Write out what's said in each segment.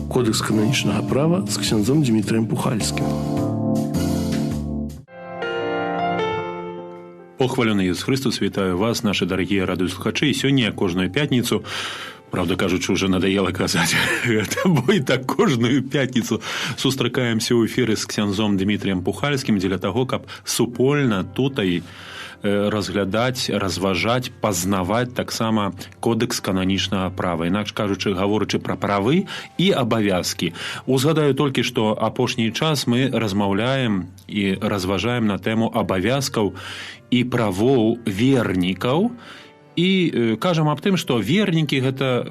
Кодекс канонічнага права з ксяндзом Дмітрыем Пухальскім. Похвалены Иисус Христос, вітаю вас, наши дорогие радиослухачи. И сегодня кожную пятницу, правда, кажучи, уже надоело казать, это бо и так кожную пятницу сустракаемся ў эфиры с ксяндзом Дмітрием Пухальскім для того, каб супольна тутай разглядаць, разважаць, пазнаваць таксама кодекс кананічнага права. Інакш кажучы, гаворачы пра правы і абавязкі. Узгадаю толькі, што апошні час мы размаўляем і разважаем на тэму абавязкаў і правоў вернікаў. І кажам аб тым, што вернікі – гэта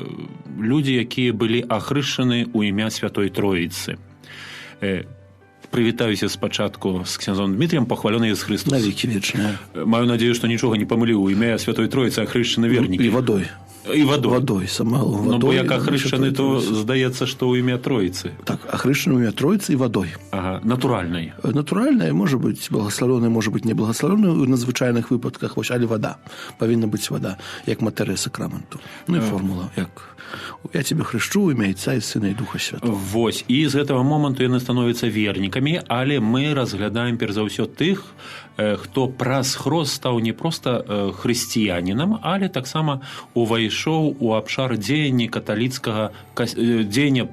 людзі, якія былі ахрышчаны ў імя Святой Троіцы. Прывітаюся спачатку з ксяндзом Дмітрыем, похвалены Иисус Христос. Навеки вечные. Маю надею, что ничего не помылил. У імя Святой Троицы ахрышчаны вернікі. И водой. И водой. Водой, сама водой. Ну, бо як ахрышчаны, то здаецца, што ў імя Троицы. Так, ахрышчаны ў імя Троицы и водой. Ага, натуральной. Натуральная, может быть, благословенная, может быть, неблагословенная в надзвычайных выпадках, але вода. Повинна быть вода, як материя сакраменту. Ну и формула, як я тебе хрещу імя Отца і Сына і Духа Святого. Вось, і з гэтага моманту яны становяцца вернікамі, але мы разглядаем перш за ўсё тых, хто праз хрост стаў не проста хрысціянінам, але таксама увайшоў у абшар дзеяння каталіцкага дзеяння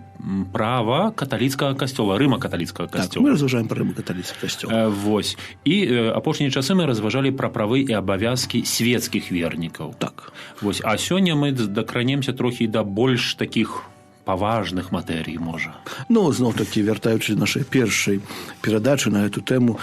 права каталіцкага касцёла, рыма-каталіцкага касцёла. Так, мы разважаем пра рыма-каталіцкі касцёл. Вось. І апошнія часы мы разважалі пра правы і абавязкі свецкіх вернікаў. Так. Вось. А сёння мы дакранемся трохі да больш такіх паважных матэрый, можа. Ну, зноў-такі, вяртаючы нашай першай перадачы на эту тэму,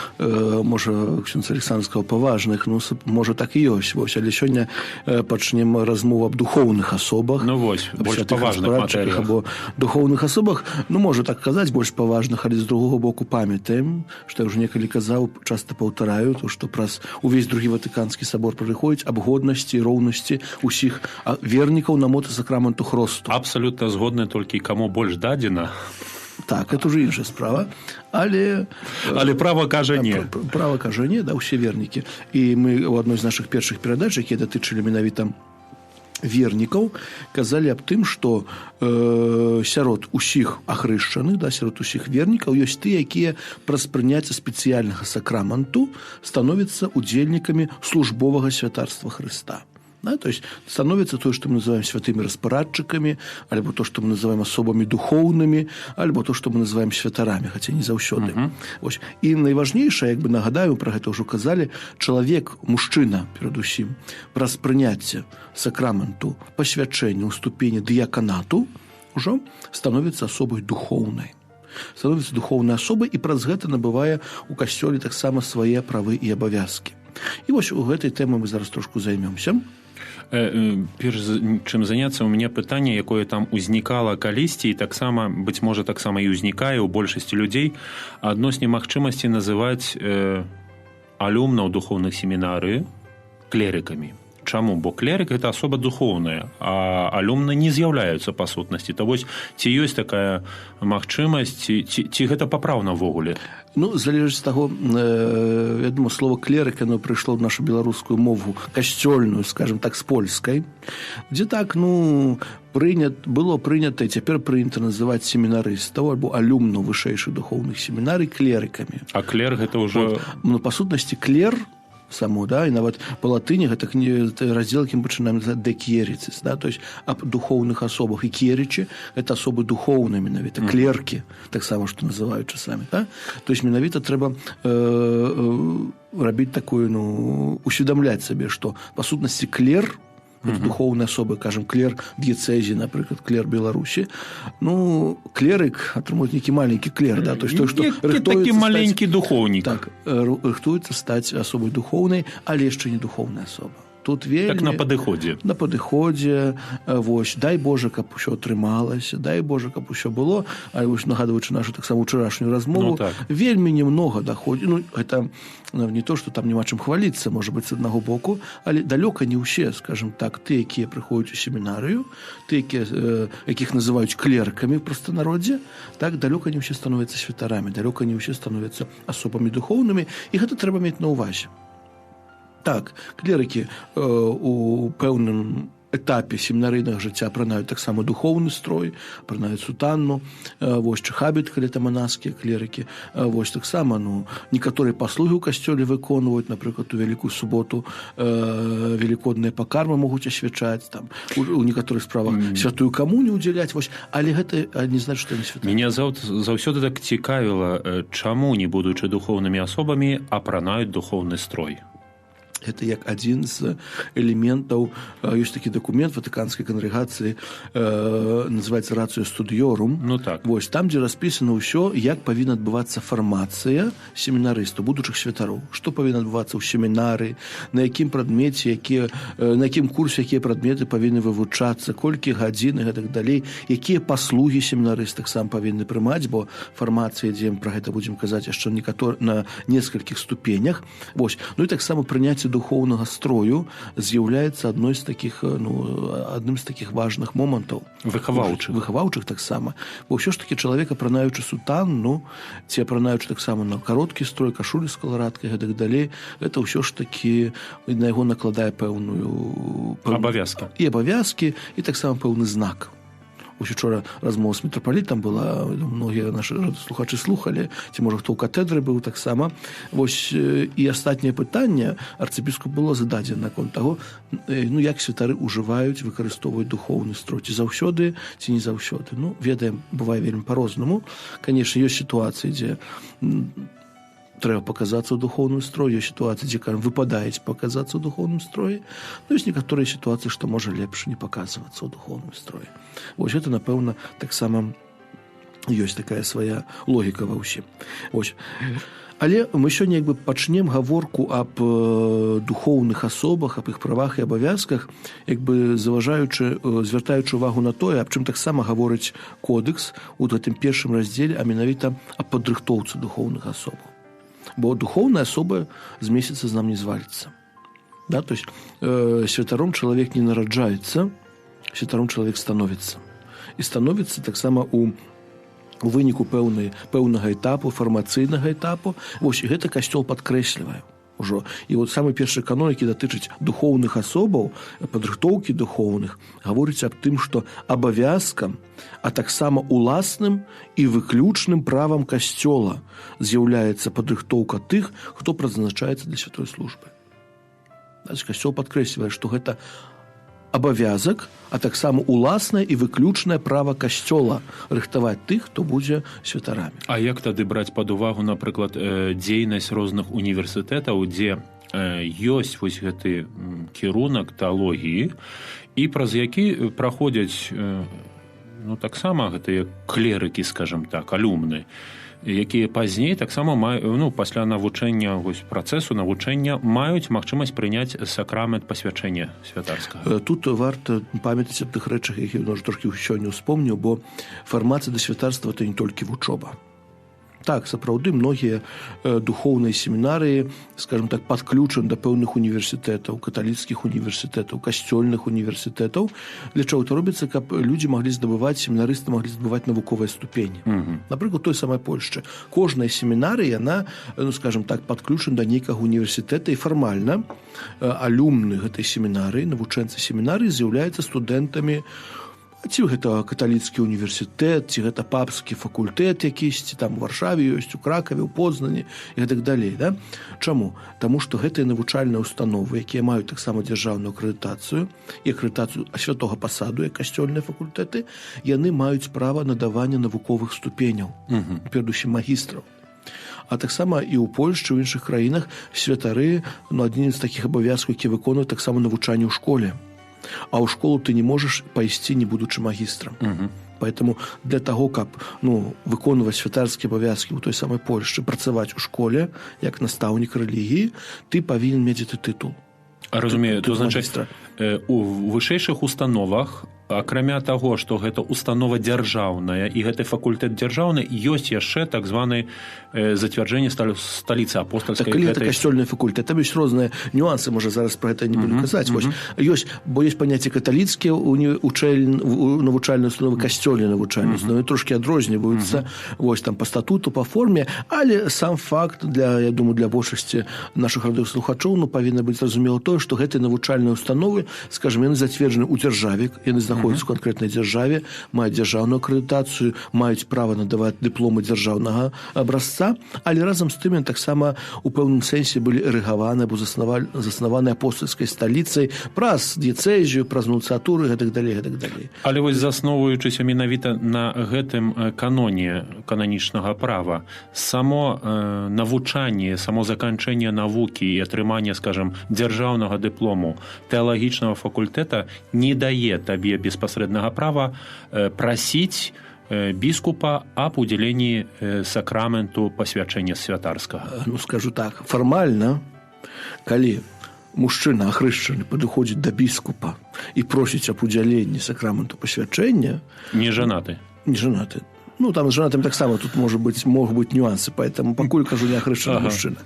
можа, ксёндз Александр сказаў паважных, ну, можа, так і ёсць. Вось, але сёння пачнем размову аб духоўных асобах. Ну, вось, больш паважных матэрыях. Або духоўных асобах, ну, можа так казаць, больш паважных, але з другога боку памятаем, што я ўжо некалі казаў, часта паўтараю, то, што праз увесь другі Ватыканскі сабор прыходзіць аб годнасці, роўнасці ўсіх вернікаў на моты сакраменту хросту. Абсалютна згодны, толькі каму больш дадзена. Так, это уже іншая справа. Але права кажа не. Права кажа не, да, усе вернікі. І мы у адной з нашых першых перадач, якія датычылі менавіта вернікаў, казалі аб тым, што сярод усіх ахрышчаных, да, сярод усіх вернікаў ёсць тыя, якія праз прыняцце спецыяльнага сакраменту становяцца удзельнікамі службовага святарства Хрыста. Да, то есть становится то, что мы называем святыми распарадчиками, альбо то, что мы называем особами духовными, альбо то, что мы называем святарами, хотя не заўсёды. Ось. І найважнейшае, як бы нагадаю, пра гэта ўжо казалі, чалавек, мужчына, перадусім, праз прыняцце сакраменту, пасвячэння ў ступені дыяканату, ўжо становіцца асобай духоўнай. Становіцца духоўнай асобай і праз гэта набывае ў касцёле таксама свае правы і абавязкі. І вось у гэтай тэмы мы зараз трошку займёмся. Перш чым заняцца, у мяне пытанне, якое там узнікала калісьці, і таксама, быць можа, таксама і ўзнікае ў большасці людзей, адносне магчымасці называць алюмнаў духоўных семінарый клерыкамі. Чаму? Бо клерык – гэта асоба духоўная, а алюмны не з'яўляюцца па сутнасці. То вось, ці ёсць такая магчымасць, ці гэта папраўна ўвогуле? Ну, залежыць з таго, я думаю, слово клерык, оно прыйшло в нашу беларускую мову касцёльную, скажем так, з польскай, дзе так, ну, было прынята, і цяпер прынята называць семінарыстаў альбо алюмнаў вышэйшых духоўных семінарый клерыкамі. А клер – гэта ўжо… Ну, па сутнасці, клер само, да, і нават па латыні гэта раздзел, якім пачынаем называць де кьерицис, да, то есть аб духоўных асобах, і кьеричи – гэта асобы духоўныя менавіта, клеркі, таксама, што называюць часамі, да? То есть менавіта трэба рабіць такую, ну, усведамляць сабе, што па сутнасці клер – духоўныя асобы, кажам, клер д'яцэзі, напрыклад, клер Беларусі. Ну, клерык атрымуюць нейкі маленькі клер, да, то есть той, што такі маленькі духоўнік. Так, рыхтуецца стаць асобай духоўнай, але яшчэ не духоўная асоба. Тут вельмі… Так на падыходзе. На падыходзе, вось, дай Божа, каб усё атрымалася, дай Божа, каб усё было, але вось, нагадваючы нашу таксама ўчарашнюю размову, ну, так. Вельмі немнога даходзіць, ну, гэта не то, што там няма чым хваліцца, можа быць, з аднаго боку, але далёка не ўсе, скажем так, ты, якія прыходзяць у семінарыю, ты, якіх называюць клеркамі ў прастанароддзе, так, далёка не ўсе становяцца святарамі, далёка не ўсе становяцца асобамі духоўнымі, і гэта трэба мець на ўвазе. Так, клерыкі у пэўным этапе семінарыйнага жыцця апранаюць таксама духоўны строй, апранаюць сутанну, вось чхабіт, калі там манаскія клерыкі, вось таксама, некаторыя паслугі ў касцёле выконваюць, напрыклад, у Вялікую суботу велікодныя пакармы могуць асвячаць, там, у некаторых справах святую камунію ўдзяляць, вось, але гэта не значыць, што не святая. Мяне заўсёды так цікавіла, чаму, не будучы духоўнымі асобамі, апранаюць духоўны строй? Это як адзін з элементаў, ёсць такі дакумент Ватыканскай кангрэгацыі, называецца «Рацыё студыёрум». Так. Вось, там, дзе распісана ўсё, як павінна адбывацца фармацыя семінарыстаў, будучых святароў. Што павінна адбывацца ў семінары, на якім прадмеце, на якім курсе, якія прадметы павінны вывучацца, колькі гадзін і гэтак далей, якія паслугі семінарыст таксама павінны прымаць, бо фармацыя, дзе пра гэта будзем казаць яшчэ на некалькіх ступенях. Вось. І таксама прыняцце духоўнага строю з'яўляецца адным з такіх важных момантаў. Выхаваўчых таксама. Бо ўсё ж такі чалавек, апранаючы сутанну, ці апранаючы таксама на кароткі строй, кашулю з калараткай, гэтак далей, гэта ўсё ж такі на яго накладае пэўную абавязкі. І абавязкі, і таксама пэўны знак. Учора размова з мітрапалітам была, многія нашы слухачы слухалі, ці, можа, хто ў катедры быў таксама. Вось, і астатняе пытанне арцыбіскуп было зададзена наконт таго, як святары ўжываюць, выкарыстоўваюць духоўны строй. Ці заўсёды, ці не заўсёды. Ведаем, бывае вельмі па-рознаму. Канешне, ёсць сітуацыі, дзе трэба паказацца ў духоўным строі, ёсць сітуацыі, дзе, выпадаюць паказацца ў духоўным строі. Ёсць некаторыя сітуацыі, што можа лепш не паказвацца ў духоўным строі. Вось гэта, напэўна, таксама ёсць такая свая логіка ва ўсім. Вось. Але мы сёння пачнем гаворку аб духоўных асобах, аб іх правах і абавязках, звяртаючы увагу на тое, аб чым таксама гаворыць кодекс у гэтым першым раздзеле, а менавіта аб падрыхтоўцы духоўных асобаў. Бо духоўная асоба з месяца з нам не зваліцца. Да? То есть святаром чалавек не нараджаецца, святаром чалавек становіцца. І становіцца таксама у выніку пэўнага этапу, фармацыйнага этапу. Вось, і гэта касцёл падкрэслівае ўжо. І самы першы канон, які датычыць духоўных асобаў, падрыхтоўкі духоўных, гаворыць аб тым, што абавязкам, а таксама уласным і выключным правам касцёла з'яўляецца падрыхтоўка тых, хто прызначаецца для святой службы. Касцёл падкрэслівае, што гэта абавязак, а таксама уласнае і выключнае права касцёла рыхтаваць тых, хто будзе святарамі. А як тады браць пад увагу, напрыклад, дзейнасць розных універсітэтаў, дзе ёсць вось гэты кірунак тэалогіі, і праз які праходзяць таксама гэтыя клерыкі, скажам так, алюмны, якія пазней таксама пасля навучання, працэсу навучання маюць магчымасць прыняць сакрамент пасвячэння святарскага. Тут варта памятаць аб тых рэчах, якія трошкі сёння ўспомніў, бо фармацыя да святарства – это не толькі вучоба. Так, сапраўды, многія духоўныя семінарыі, скажем так, падключаны да пэўных універсітэтаў, каталіцкіх універсітэтаў, касцёльных універсітэтаў. Для чаго это робіцца, каб людзі маглі здабываць, семінарысты маглі здабываць навуковыя ступені. Напрыклад, той самай Польшчы. Кожная семінарыя, яна, скажем так, падключана да нейкага універсітэта, і фармальна алюмны гэтай семінарыі, навучэнцы семінарыі з'яўляюцца студэнтамі, ці гэта каталіцкі універсітэт, ці гэта папскі факультэт якісьці, там у Варшаве ёсць, у Кракаве, у Познані і гэтак далей. Да? Чаму? Таму што гэтыя навучальныя установы, якія маюць таксама дзяржаўную акрэдытацыю і акрэдытацыю святога пасаду, як касцёльныя факультэты, яны маюць права надавання навуковых ступеняў, перадусім магістраў. А таксама і ў Польшчы, ў іншых краінах святары, адзін з такіх абавязкаў, які выконваюць таксама навучанне ў школе. А ў школу ты не можаш пайсці, не будучы магістрам. Поэтому для таго, каб выконваць святарскія абавязкі ў той самай Польшчы, працаваць у школе, як настаўнік рэлігіі, ты павінен мець гэты тытул. Разумею, то значыць, у вышэйшых установах акрамя таго, што гэта установа дзяржаўная і гэты факультэт дзяржаўны, ёсць яшчэ так званы зацвярджэнне сталіцы апостальскай. Так, калі гэта касцёльны факультэт, там ёсць розныя нюансы, можа зараз пра гэта не буду казаць. Бо ёсць паняцце каталіцкія навучальныя установы, касцёльныя навучальныя установы, трошкі адрозніваюцца там па статуту, па форме, але сам факт, я думаю, для большасці нашых радыёслухачоў павінна быць зразумела тое, што гэтыя навучальныя установы, скажем, яны зацверджаны ў дзяржаве, яны знаходзяцца у канкрэтнай дзяржаве, маюць дзяржаўную акрэдытацыю, маюць права надаваць дыпломы дзяржаўнага абразца, але разам з тым яны таксама у пэўным сэнсе былі эрыгаваны або заснаваны апостальскай сталіцай праз дыяцэзію, праз нунцыятуру і гэтак далей. Але вось засноўваючыся менавіта на гэтым каноне кананічнага права, само навучанне, само заканчэнне навукі і атрыманне, скажем, дзяржаўнага дыплому тэалагічнага факультэта не дае табе беспасрэднага права прасіць біскупа аб удзяленні сакраменту пасвячэння святарскага. Скажу так, фармальна, калі мужчына ахрышчаны падыходзіць да біскупа і просіць аб удзяленні сакраменту пасвячэння... Не жанаты. Там з жанатым таксама тут могуць быць нюансы, поэтому пакуль кажу не ахрышчаны мужчына.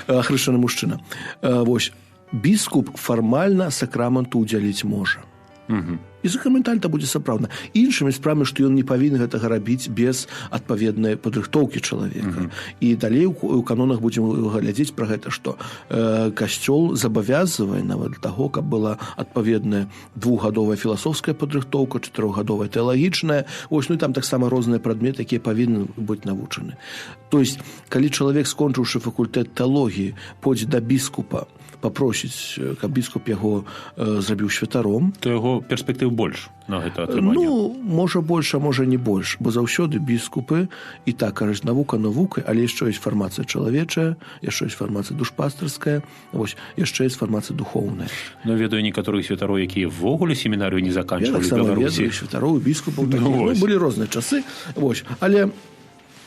Ахрышчаны мужчына. Біскуп фармальна сакраменту удзяліць можа. І сакраментальна будзе сапраўдна. Іншымі справамі, што ён не павінен гэтага рабіць без адпаведнай падрыхтоўкі чалавека. І далей у канонах будзем глядзець пра гэта, што касцёл забавязвае нават для таго, каб была адпаведная 2-гадовая філасофская падрыхтоўка, 4-гадовая тэалагічная. І там таксама розныя прадметы, якія павінны быць навучаны. То есть, калі чалавек, скончыўшы факультэт тэалогіі, пойдзе да біскупа, папросіць, каб біскуп яго зрабіў святаром, то яго перспектыў больш на гэта атрыманне. Можа больш, а можа не больш, бо заўсёды біскупы і так кажуць навука навукай, але яшчэ ёсць фармацыя чалавечая, яшчэ ёсць фармацыя душпастырская, яшчэ ёсць фармацыя духоўная. Ведаю некаторых святароў, якія ввогуле семінарыю не заканчвалі в Беларусі. Я святароў, біскупаў, былі розныя часы, але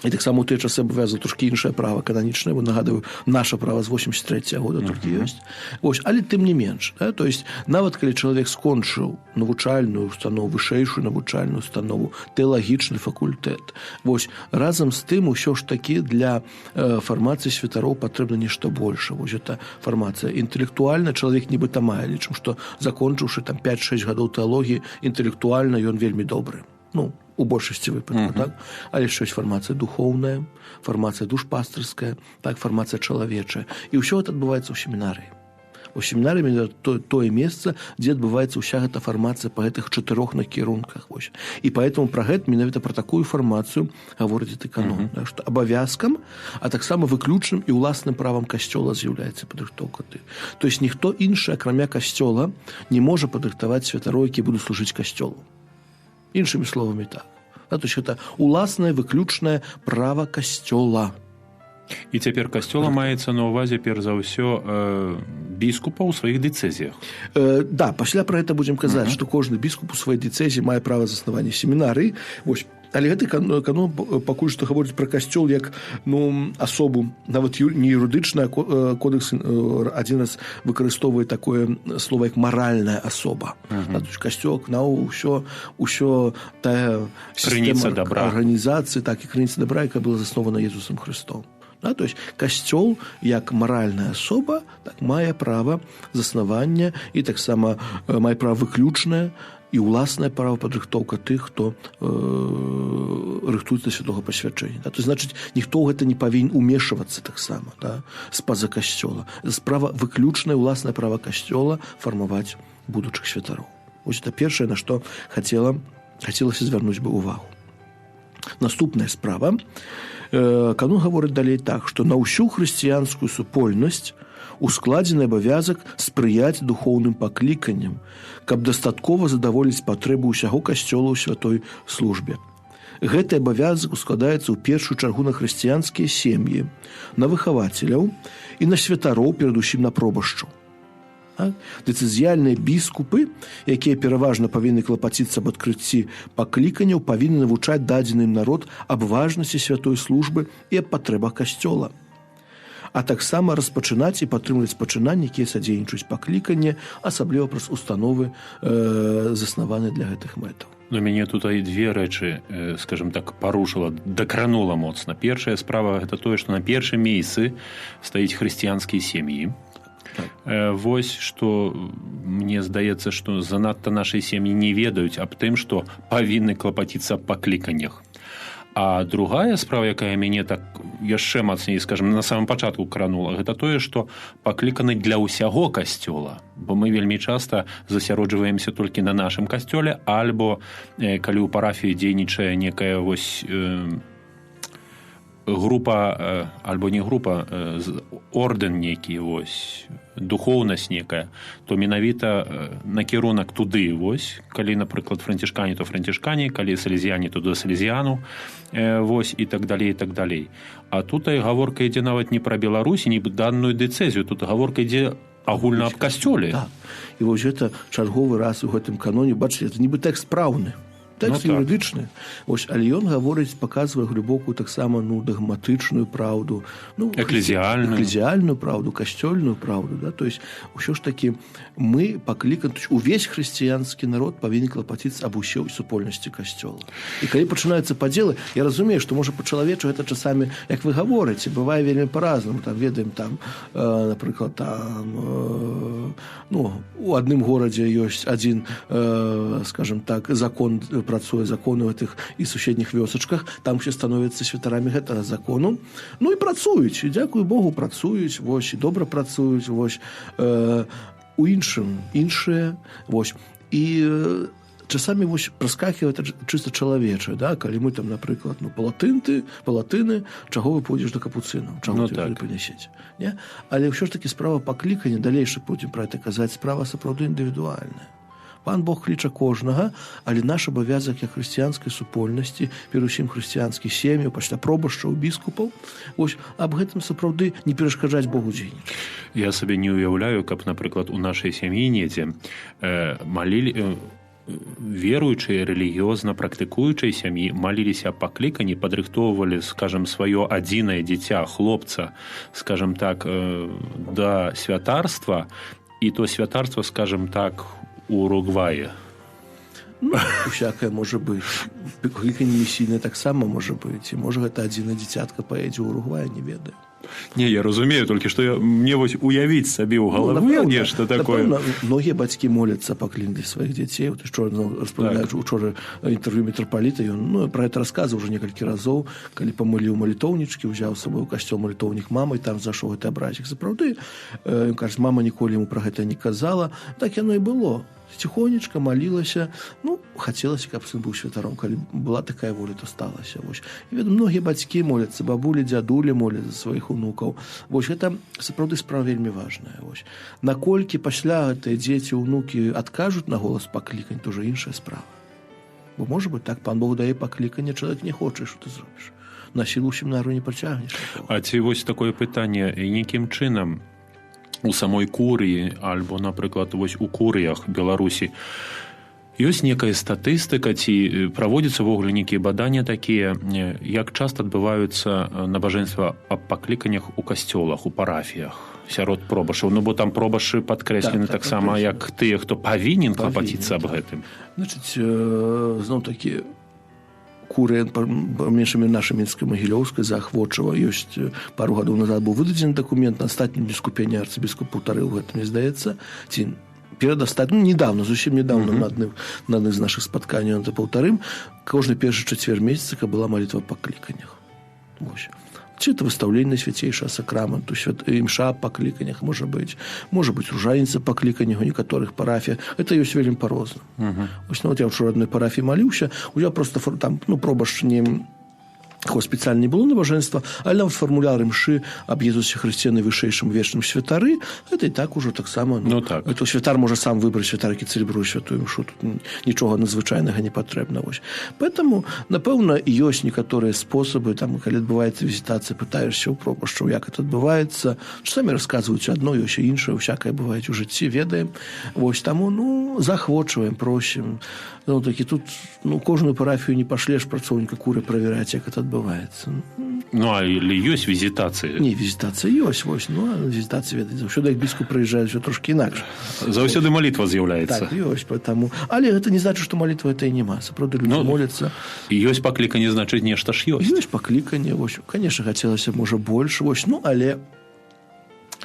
і таксама ў тыя часы абавязала трошкі іншае права кананічнае, нагадаю, наша права з 83 года толькі ёсць. Але тым не менш, то есть нават калі чалавек скончыў навучальную установу, вышэйшую навучальную установу, тэалагічны факультэт, разам з тым усё ж такі для фармацыі святароў патрэбна нешта больше. Гэта фармацыя інтэлектуальна, чалавек нібыта мае, лічым, што закончыўшы 5-6 гадоў тэалогіі, інтэлектуальна ён вельмі добры. У большасці выпадкаў, так? Але ёсць фармацыя духоўная, фармацыя душпастырская, так, фармацыя чалавечая. І ўсё гэта адбываецца ў семінарыі. У семінарыі тое месца, дзе адбываецца ўся гэта фармацыя па гэтых 4 накірунках. І поэтому пра гэта, менавіта пра такую фармацыю гаворыць гэты канон, што абавязкам, а таксама выключным і ўласным правам касцёла з'яўляецца падрыхтоўка. То есть ніхто іншы, акрамя касцёла, не можа падрыхтаваць святароў, якія будуць служыць касцёлу. Іншымі словамі так. То есть гэта уласнае выключнае права касцёла. І цяпер касцёла маецца на ўвазе, перш за ўсё, біскупа ў сваіх дыцэзіях. Да, пасля пра гэта будзем казаць, што кожны біскуп у сваёй дыцэзіі мае права заснавання семінарыі. Але гэты канон пакуль што гаворыць пра касцёл як асобу, нават не юрыдычная, кодекс адзін раз выкарыстоўвае такое слово як маральная асоба. Касцёл, ўсё тая сістэма арганізацыі, так і крыніца дабра, якая была заснована Езусам Христом. То есть касцёл як маральная асоба мае права заснавання і таксама мае права выключнае і ўласнае права падрыхтоўка тых, хто рыхтуецца да святога пасвячэння. То есть, значыць, ніхто ў гэта не павінен умешвацца таксама, з-па-за касцёла. Справа выключнае ўласнае права касцёла фармаваць будучых святароў. Гэта першае, на што хацелася звярнуць бы ўвагу. Наступная справа. Канон гаворыць далей так, што на ўсю хрысціянскую супольнасць ускладзены абавязак спрыяць духоўным пакліканням, каб дастаткова задаволіць патрэбу ўсяго касцёла ў святой службе. Гэты абавязак ускладаецца ў першую чаргу на хрысціянскія сем'і, на выхавацеляў і на святароў, перадусім на пробашчаў. Дэцызіяльныя біскупы, якія пераважна павінны клапаціцца аб адкрыцці пакліканняў, павінны навучаць дадзены ім народ аб важнасці святой службы і аб патрэбах касцёла. а таксама распачынаць і падтрымліваць пачынанні, якія садзейнічаюць пакліканне, асабліва праз установы, заснаваныя для гэтых мэтаў. Но мяне тут і две рэчы, скажем так, парушыла, дакранула моцна. Першая справа гэта тое, што на першым месцы стаіць хрысціянскія сем'і. Вось, што мне здаецца, што занадта нашай сем'і не ведаюць аб тым, што павінны клапаціцца аб пакліканнях. А другая справа, якая мяне так яшчэ мацней, скажем, на самом пачатку кранула, гэта тое, што пакліканы для ўсяго касцёла. Бо мы вельмі часта засяроджваемся толькі на нашым касцёле, альбо калі ў парафіі дзейнічае некая вось група, альбо не група, ордэн нейкі, вось, духоўнасць некая, то менавіта накірунак туды, вось, калі, напрыклад, францішкане, то францішкане, калі салезіяне, то да салезіяну, вось, і так далей, і так далей. А тут гаворка ідзе нават не пра Беларусь, не данную дыцэзію, тут гаворка ідзе агульна аб касцёле. Так. І вось гэта чарговы раз у гэтым каноне, бачыце, это нібы тэкст праўны. Тэкст юрыдычны. Ось, але ён гаворыць, паказвае глыбокую таксама дагматычную праўду, эклезіальную праўду, касцёльную праўду, да? То есть усё ж такі мы пакліканы, увесь хрысціянскі народ павінен клапаціцца аб усёй супольнасці касцёла. І калі пачынаюцца падзелы, я разумею, што можа па-чалавечу гэта часамі, як вы гаворыце, бывае вельмі па-разнаму, там ведаем там, напрыклад, там у адным горадзе ёсць адзін, скажем так, закон, працуе законы ў гэтых і суседніх вёсачках, там усе становяцца святарамі гэтага закону. Ну і працуюць, і дзякуй Богу, працуюць, вось, і добра працуюць, вось, у іншым, іншыя, вось. І часамі вось праскакивае чыста чалавечае, да? Калі мы там, напрыклад, палатыны, чаго вы пойдзеш да капуцынаў, чаго ты прынясеце. Не? Але ўсё ж такі справа паклікання, далейшы будзем пра гэта казаць, справа сапраўды індывідуальная. Пан Бог кліча кожнага, але наш абавязак як хрысціянскай супольнасці, перусім хрысціянскіх сем'яў, пачта пробашчаў, біскупаў, вось аб гэтым сапраўды не перашкаджаць Богу дзейнічаць. Я сабе не уяўляю, каб, напрыклад, у нашай сям'і недзе малілі веруючыя, рэлігіёзна практыкуючай сям'і маліліся аб пакліканні, падрыхтоўвалі, скажем, сваё адзінае дзіця, хлопца, скажем так, да святарства, і то святарства, скажем так, у Уругваі. Ну, усякае можа быць. Пакліканне місійнае таксама можа быць. І можа гэта адзіна дзіцятка паедзе ў Уругвай, не ведаю. Не, я разумею, толькі што мне вось уявіць сабе ў галаве нешта такое. Многія бацькі моляцца паклікаць для сваіх дзяцей. Учора інтэрв'ю мітрапаліта, ён пра гэта расказваў уже некалькі разоў, калі памыліў малітоўнічкі, узяў з сабой у касцёл малітоўнік мамы, там зашоў гэты абразік. Сапраўды, ён кажа, мама ніколі яму пра гэта не казала. Так яно і было. Ціхонечка малілася, хацелася, каб сын быў святаром, калі была такая воля, то сталася. Вось. І веду, многія бацькі моляцца, бабулі, дзядулі моляць за сваіх унукаў. Вось гэта сапраўды справа вельмі важная. Вось. Наколькі пасля гэтыя дзеці, унукі адкажуць на голас паклікань, то ўжо іншая справа. Бо можа быць так, пан Бог дае пакліканне, чалавек не хоча, што ты зробіш. На сілу ў семінару не працягнеш. А ці вось такое пытанне, якім чынам у самой курыі, альбо, напрыклад, вось у курыях Беларусі ёсць некая статыстыка, ці праводзяцца ввогуле нейкія баданні такія, як часта адбываюцца набажэнства аб пакліканнях у касцёлах, у парафіях, сярод пробашаў, бо там пробашы падкрэслены таксама, як тыя, хто павінен клапаціцца аб гэтым. Значыць, зноў-такі, курыя паміж нашай Мінскай Магілёўскай заахвочыва. Ёсць пару гадоў назад быў выдадзены дакумент на астатнім біскупенні арцыбіскуп паўтарыў гэта, мне здаецца, ці перадастатнім, недавно, зусім недавно на адных з нашых спатканняў на паўтарым, кожны першы чацвер месяца была малітва па пакліканнях. Вось. Ці это выстаўленне свяцейшага сакраменту, імша па пакліканнях, можа быць ружаніца па пакліканнях у некаторых парафіях. Это ёсць вельмі па-рознаму. Вось, я ўчора адной парафіі маліўся, узяў проста там, пробашч не спецыяльна не было набажэнства, але нават фармуляры мшы аб Езусе Хрысце найвышэйшым вечным святары, гэта і так ужо таксама. Так. Это святар можа сам выбраць святар, які цэлебруе святую мшу, тут нічога надзвычайнага не патрэбна. Вось. Поэтому, напэўна, ёсць некаторыя спосабы, там, калі адбываецца візітацыя, пытаешся ў пробашчаў, як это адбываецца, самі расказваюць адно, ёсць і іншае, усякае бывае ў жыцці, ведаем. Вось таму, захвочваем, просім. Такі тут, кожную парафію не пашлеш працоўніка куры правяраць, як это адбываецца. Ну, а или ёсць візітацыі? Не, візітацыя ёсць, вось, ну, а візітацыя, ведаеце, заўсёды як біскуп прыязджае, ўсё трошкі інакш. Заўсёды малітва з'яўляецца. Так, ёсць, потому. Але гэта не значыць, што малітва гэта і няма. Сапраўды людзі моляцца. І ёсць пакліканне, значыць, нешта ж ёсць. Ёсць пакліканне, вось, конечно, хацелася б, можа, больш, вось, ну, але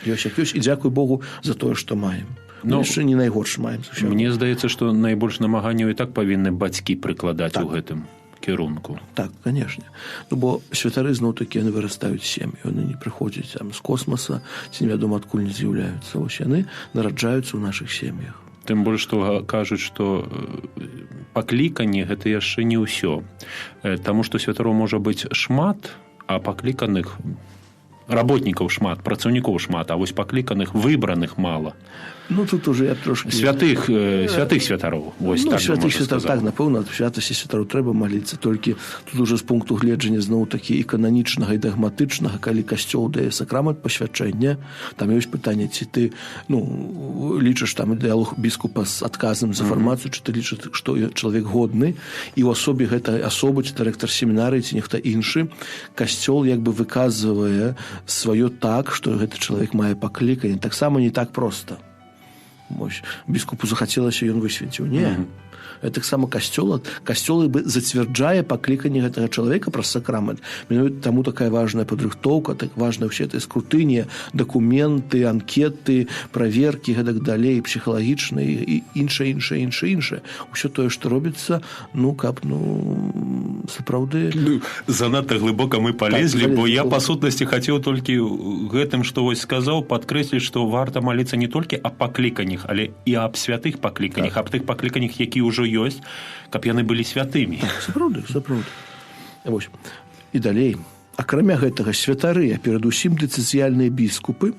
ёсць як ёсць, і дзякуй Богу за тое, што маем. Ну, яшчэ не найгорш маем. Мне здаецца, што найбольш намаганняў і так павінны бацькі прыкладаць у гэтым кірунку. Так, конечно. Ну, бо святары зноў-такі яны вырастаюць сям'і, яны не прыходзяць там з космоса, ці невядома адкуль не з'яўляюцца. Вось яны нараджаюцца ў нашых сем'ях. Тым больш, што кажуць, што пакліканне гэта яшчэ не ўсё. Таму што святароў можа быць шмат, а пакліканых работнікаў шмат, працаўнікоў шмат, а вось пакліканых выбраных мала. Ну, тут уже я трошки... Святых святароў. Вось, ну, так святых святароў, так, напэўна, ад святасці святароў трэба маліцца, толькі тут уже з пункту гледжання зноў-такі і кананічнага, і дагматычнага, калі касцёл дае сакрамент пасвячэння, там ёсць пытанне, ці ты, ну, лічыш там ідэалог біскупа з адказам за фармацыю, ці ты лічыш, што чалавек годны, і ў асобе гэтай асобы, ці дырэктар семінарыі, ці нехта іншы, касцёл як бы выказвае сваё так, што гэты чалавек мае пакліканне. Таксама не так проста. Вось, біскупу захацелася, ён высвеціў. Не. Таксама касцёл бы зацвярджае пакліканне гэтага чалавека праз сакрамент. Таму такая важная падрыхтоўка, так важна ўсе гэтыя скрутыні, дакументы, анкеты, праверкі, гэтак далей, псіхалагічныя і іншае. Усё тое, што робіцца, ну, каб, ну, сапраўды... Ну, занадта глыбока мы палезлі, так, бо я, па сутнасці, хацеў толькі гэтым, што вось сказаў, падкрэсліць, што варта маліцца не толькі аб пакліканнях, але і аб святых пакліканнях, аб тых пакліканнях, які ўжо ёсць, каб яны былі святымі. Так, сапраўды. Вось. І далей. Акрамя гэтага, святары, а перадусім дэцызіяльныя біскупы,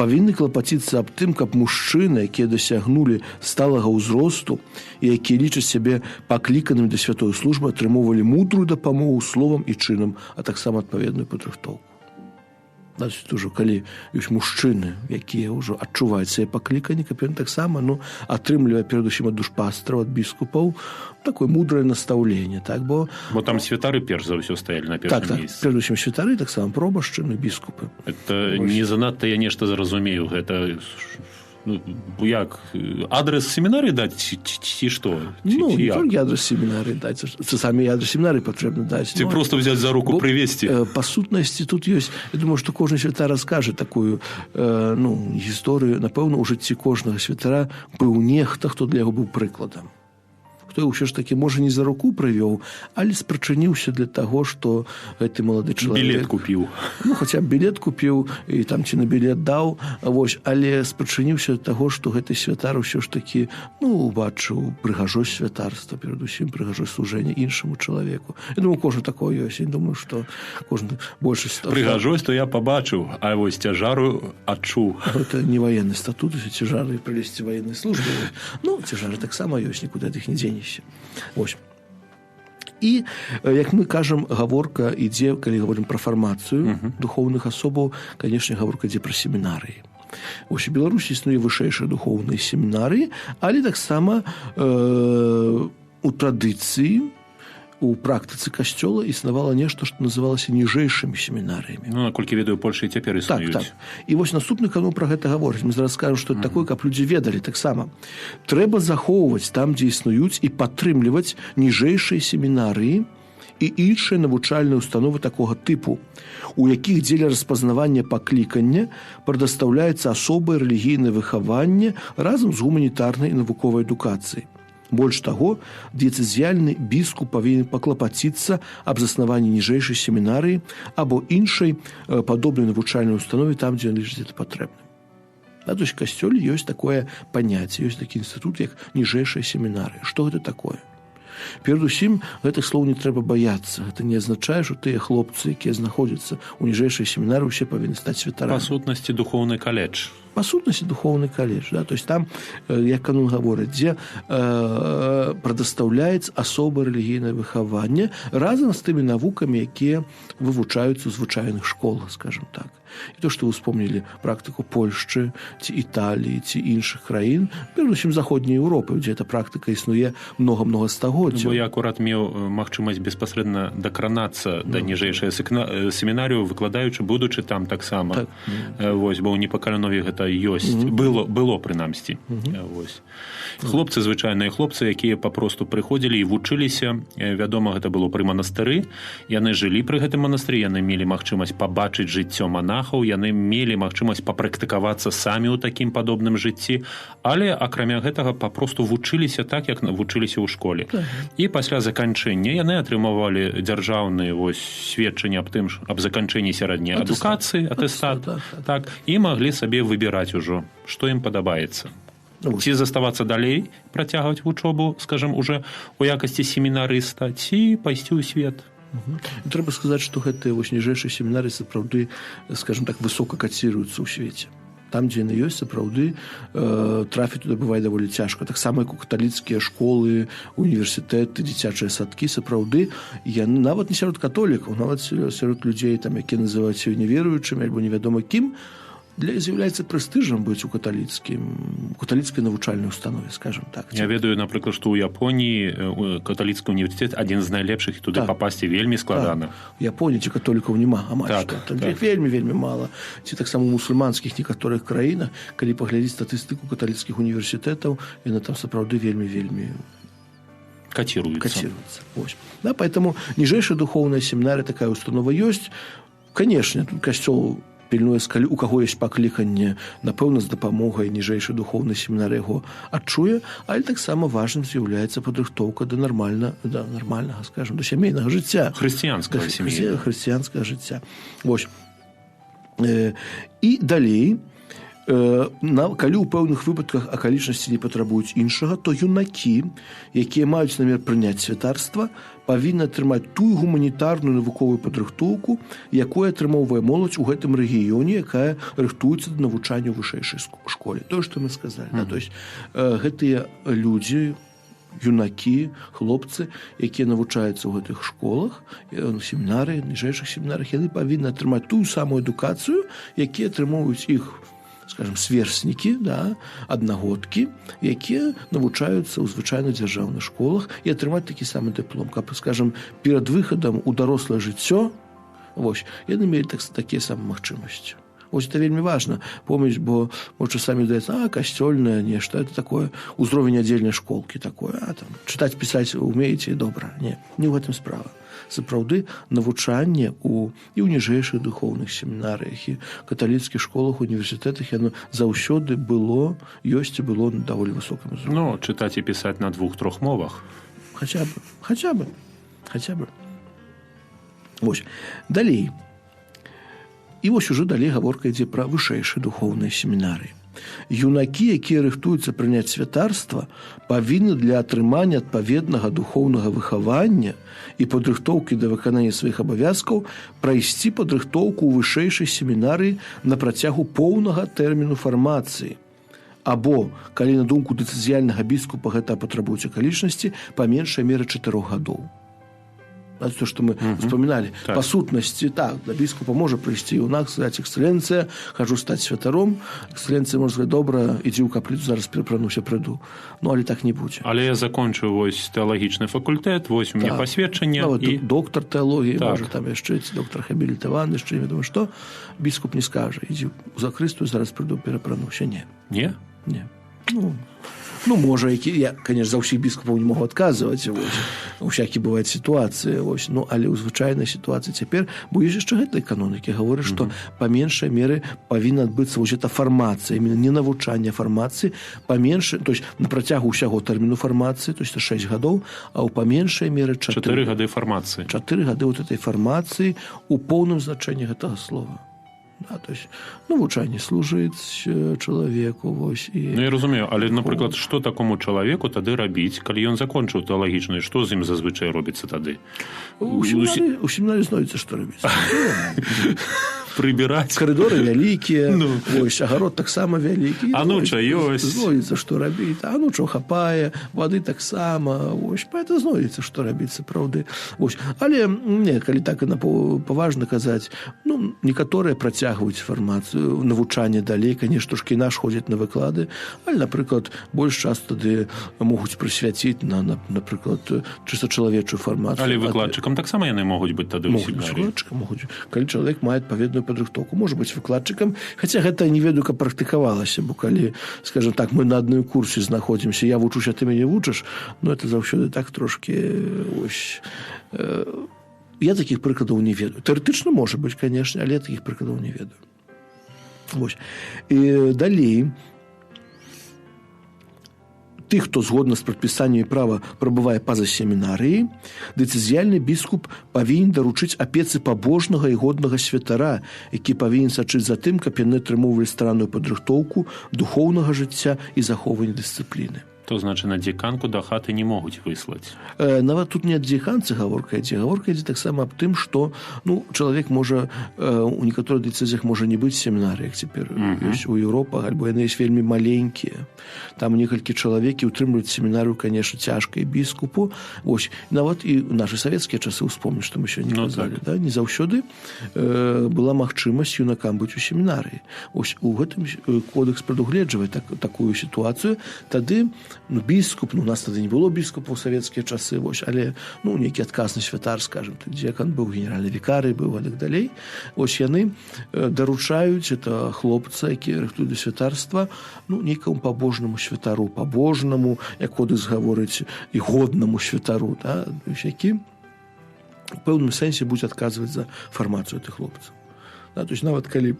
павінны клапаціцца аб тым, каб мужчыны, якія дасягнулі сталага ўзросту і якія лічаць сябе пакліканымі да святой службы, атрымоўвалі мудрую дапамогу словам і чынам, а таксама адпаведную падрыхтоўку. Значит, ужо калі ёсць мужчыны, якія ўжо адчуваюць свае пакліканні, каб ён таксама, ну, атрымлівае перадусім ад душпастраў, ад біскупаў такое мудрае настаўленне, так, бо там святары перш за ўсё стаялі на першым месцы. Так, перадусім святары, таксама пробашчыны, біскупы. Это не занадта я нешта зразумею, гэта... Ну, як, адрес семінарыі даць, ці што? Ну, не толькі адрес семінарыі даць, самі адрес семінарыі патрэбна даць. Ці проста взяць за руку прывесці? Па сутнасці тут ёсць, я думаю, што кожны святар раскажа такую, ну, гісторыю. Напэўна, у жыцці кожнага святара быў нехта, хто для яго быў прыкладам. Хто ўсё ж такі, можа, не за руку прывёў, але спрачыніўся для таго, што гэты малады чалавек... Білет купіў. Ну, хаця б білет купіў, і там ці на білет даў, вось, але спрачыніўся для таго, што гэты святар ўсё ж такі, ну, убачыў прыгажосць святарства, перадусім прыгажосць служэння іншаму чалавеку. Я думаю, кожны такое ёсць. Я думаю, што кожны большасць... Прыгажосць, то я пабачыў, а вось цяжару адчуў. Гэта не ваенны статут, цяжары прылезці ваеннай службы. Ну, цяжары таксама ёсць, нікуды ад іх не дзенешся. Ось. І, як мы кажам, гаворка ідзе, калі говорим пра фармацыю духоўных асобаў, канешне, гаворка ідзе пра семінарыі. Ось у Беларусі існуе вышэйшыя духоўныя семінарыі, але таксама у традыцыі, у практыцы касцёла існавала нешта, што называлася ніжэйшымі семінарыямі. Ну, наколькі ведаю, Польша і цяпер існуюць. Так. І вось наступны канал пра гэта гаворыць. Мы зараз скажам, што такое, каб людзі ведалі таксама. Трэба захоўваць там, дзе існуюць, і падтрымліваць ніжэйшыя семінарыі і іншыя навучальныя установы такога тыпу, у якіх дзеля распазнавання паклікання прадастаўляецца асобае рэлігійнае выхаванне разам з гуманітарнай і навуковай адукацыяй. Больш таго, дыяцэзіяльны біскуп павінен паклапаціцца аб заснаванні ніжэйшай семінарыі або іншай падобнай навучальнай установе там, дзе ён лічыць гэта патрэбным. То есть в касцёле ёсць такое паняцце, ёсць такі інстытут, як ніжэйшая семінарыя. Што гэта такое? Перадусім, гэтых слоў не трэба баяцца. Гэта не азначае, што тыя хлопцы, якія знаходзяцца ў ніжэйшай семінарыі, усе павінны стаць святарамі. Па сутнасці, духоўны каледж. Па сутнасці духоўны каледж, да? То есть там, як канон гаворыць, дзе прадастаўляецца асобае рэлігійнае выхаванне разам з тымі навукамі, якія вывучаюцца ў звычайных школах, скажем так. І то, што вы успомнілі практыку Польшчы, ці Італіі, ці іншых краін, перадусім заходняй Еўропы, дзе эта практыка існуе много-много стагоддзяў. Бо я акурат меў магчымасць беспасрэдна дакранацца да ніжэйшай семінарыю, выкладаючы, будучы там таксама. Так. Вось, бо ў Непакалянове гэта ёсць. Было прынамсі. Вось. Хлопцы, звычайныя хлопцы, якія папросту прыходзілі і вучыліся, вядома, гэта было пры манастыры, яны жылі пры гэтым манастыры, яны мелі магчымасць пабачыць жыццё монахаў, яны мелі магчымасць папрактыкавацца самі ў такім падобным жыцці, але акрамя гэтага папросту вучыліся так, як вучыліся ў школе. І пасля заканчэння яны атрымавалі дзяржаўныя сведчанні аб заканчэнні сярэдняй адукацыі, атэстат, так, і маглі сабе выбіраць ужо, што ім падабаецца. Ці заставацца далей, працягваць вучобу, скажам, уже у якасці семінарыста, ці пайсці ў свет. Трэба сказаць, што гэтыя ніжэйшыя семінары сапраўды, скажем так, высока каціруюцца ў свеце. Там, дзе яны ёсць, сапраўды трафіць туды бывае даволі цяжка. Таксама, як у каталіцкія школы, універсітэты, дзіцячыя садкі, сапраўды, яны нават не сярод католікаў, нават сярод людзей, там, якія называюць сябе неверуючымі, альбо невядома кім, з'яўляецца прэстыжам быць у каталіцкай навучальнай установе, скажем так. Я ведаю, напрыклад, што ў Японіі каталіцкі універсітэт адзін з найлепшых, і туды папасці вельмі складана. У Японіі ці католікаў няма, там вельмі мала. Ці таксама ў мусульманскіх некаторых краінах, калі паглядзець статыстыку каталіцкіх універсітэтаў, яна там сапраўды вельмі каціруецца. Да, поэтому ніжэйшая духоўная семінарыя, такая установа ёсць. Канешне, тут касцёл пільнуе, у каго ёсць пакліканне, напэўна, з дапамогай ніжэйшай духоўнай семінары яго адчуе, але таксама важным з'яўляецца падрыхтоўка да нармальнага, скажем, да сямейнага жыцця. Хрысціянскага жыцця. Вось. І далей, калі ў пэўных выпадках акалічнасці не патрабуюць іншага, то юнакі, якія маюць намер прыняць святарства, павінны атрымаць тую гуманітарную навуковую падрыхтоўку, якую атрымоўвае моладзь у гэтым рэгіёне, якая рыхтуецца да навучання ў вышэйшай школе. Тое, што мы сказалі. То есть гэтыя людзі, юнакі, хлопцы, якія навучаюцца ў гэтых школах, семінары, ніжэйшых семінарах, яны павінны атрымаць тую самую адукацыю, якія атрымоўваюць іх, скажем, сверстнікі, аднагодкі, якія навучаюцца ў звычайных дзяржаўных школах і атрымаць такі самы дыплом, каб, скажем, перад выхадам у дарослае жыццё, яны мелі такія самыя магчымасці. Это вельмі важна помніць, бо часамі здаецца, касцёльнае нешта, это такое узровень адзельнай школкі такое, чытаць, пісаць умееце, добра. Не ў гэтым справа. Сапраўды навучанне і ў ніжэйшых духоўных семінарыях, і каталіцкіх школах, універсітэтах яно заўсёды ёсць і было на даволі высокім узроўні. Чытаць і пісаць на 2-3 мовах. Хаця бы. Далей. І уже далей гаворка ідзе пра вышэйшыя духоўныя семінары. Юнакі, якія рыхтуюцца прыняць святарства, павінны для атрымання адпаведнага духоўнага выхавання і падрыхтоўкі да выканання сваіх абавязкаў прайсці падрыхтоўку ў вышэйшай семінарыі на працягу поўнага тэрміну фармацыі. Або, калі на думку дэцызіяльнага біскупа гэта патрабуюць акалічнасці, па меншай меры 4 гадоў. То, што мы успаміналі. Па сутнасці, да біскупа можа прыйсці юнак, сказаць, эксцэленцыя, хожу стаць святаром, эксцэленцыя можа сказаць, добра, ідзі ў капліцу, зараз перапрануся, прыйду. Але так не будзе. Але я закончыў тэалагічны факультэт, у мяне пасведчанне. Доктар тэалогіі, можа там яшчэ, доктар хабілітаваны, яшчэ не ведаю што, біскуп не скажа, ідзі ў закрыстую, зараз прыйду, перапрануся. Не. Не? Не. Можа, я, конечно, за ўсіх біскупаў не могу адказваць, усякі бываюць сітуацыі, але ў звычайнай сітуацыі цяпер, бо ёсць яшчэ гэтай канонікі, гаворыць, што па меншай меры павінна адбыцца гэта фармацыя, не навучанне фармацыі, то есть на працягу ўсяго тэрміну фармацыі, то есть 6 гадоў, а ў па меншай меры 4 гады фармацыі. 4 гады гэтай фармацыі у поўным значэнні гэтага слова. То есть навучанне служыць чалавеку. Я разумею, але, напрыклад, што такому чалавеку тады рабіць, калі ён закончыў тэалагічны, што з ім зазвычай робіцца тады? У семінарі знойдзецца, што рабіць. прыбіраць. Коридоры вялікія, вось, агарод таксама вялікі. Ануча ёсць. Знойдзецца, што рабіць. Ануча хапае, вады таксама. Вось, это знойдзецца, што рабіць, сапраўды. Вось. Але, не, калі так і паважна казаць, ну, некаторыя працягваюць фармацыю, навучанне далей, конечно, трошкі наш ходзяць на выклады, але, напрыклад, больш часта тады могуць прысвяціць на, напрыклад, чыста чалавечую фармацыю. Але выкладчыкам таксама яны могуць быць тады ў семінарыі. Могуць. Калі чалавек мае адпаведную падрыхтоўку, можа быць выкладчыкам, хаця гэта не ведаю, каб практыкавалася, бо калі, скажем так, мы на адной курсе знаходзімся, я вучуся, ты мяне вучыш, ну, это заўсёды так трошкі, ось, я такіх прыкладаў не ведаю. Тэарэтычна можа быць, канешне, але я такіх прыкладаў не ведаю. Вось. І далей, тых, хто згодна з прадпісаннем права прабывае па-за семінарыяй, дэцызіяльны біскуп павінен даручыць апецы пабожнага і годнага святара, які павінен сачыць за тым, каб яны атрымоўвалі старанную падрыхтоўку духоўнага жыцця і захоўвання дысцыпліны. То, значит, на дзеканку да хаты не могуць выслаць. Нават тут не ад дзеканцы гаворка ідзе. Гаворка ідзе таксама аб тым, што, ну, чалавек можа, у некаторых дыцэзіях можа не быць семінарыях цяпер. Ёсць у Еўропах, альбо яны ёсць вельмі маленькія. Там некалькі чалавек і ўтрымліваюць семінарыю, конечно, цяжка і біскупу. Вось, нават і ў нашы савецкія часы ўспомніш, што мы сёння казалі. Так. Да? Не заўсёды была магчымасць юнакам быць у семінарыі. Вось, у гэтым кодекс прадугледжвае такую сітуацыю. Тады, ну, біскуп, ну, у нас тады не было біскупа ў савецкія часы, вось, але, ну, нейкі адказны святар, скажем, дзекан быў, генеральны вікарый быў, а так далей. Вось яны даручаюць это хлопца, які рыхтуе да святарства, ну, нейкаму пабожнаму святару, пабожнаму, як кодекс гаворыць, і годнаму святару, да, які у пэўным сэнсе будзе адказваць за фармацыю тых хлопцаў. Да, то есть нават калі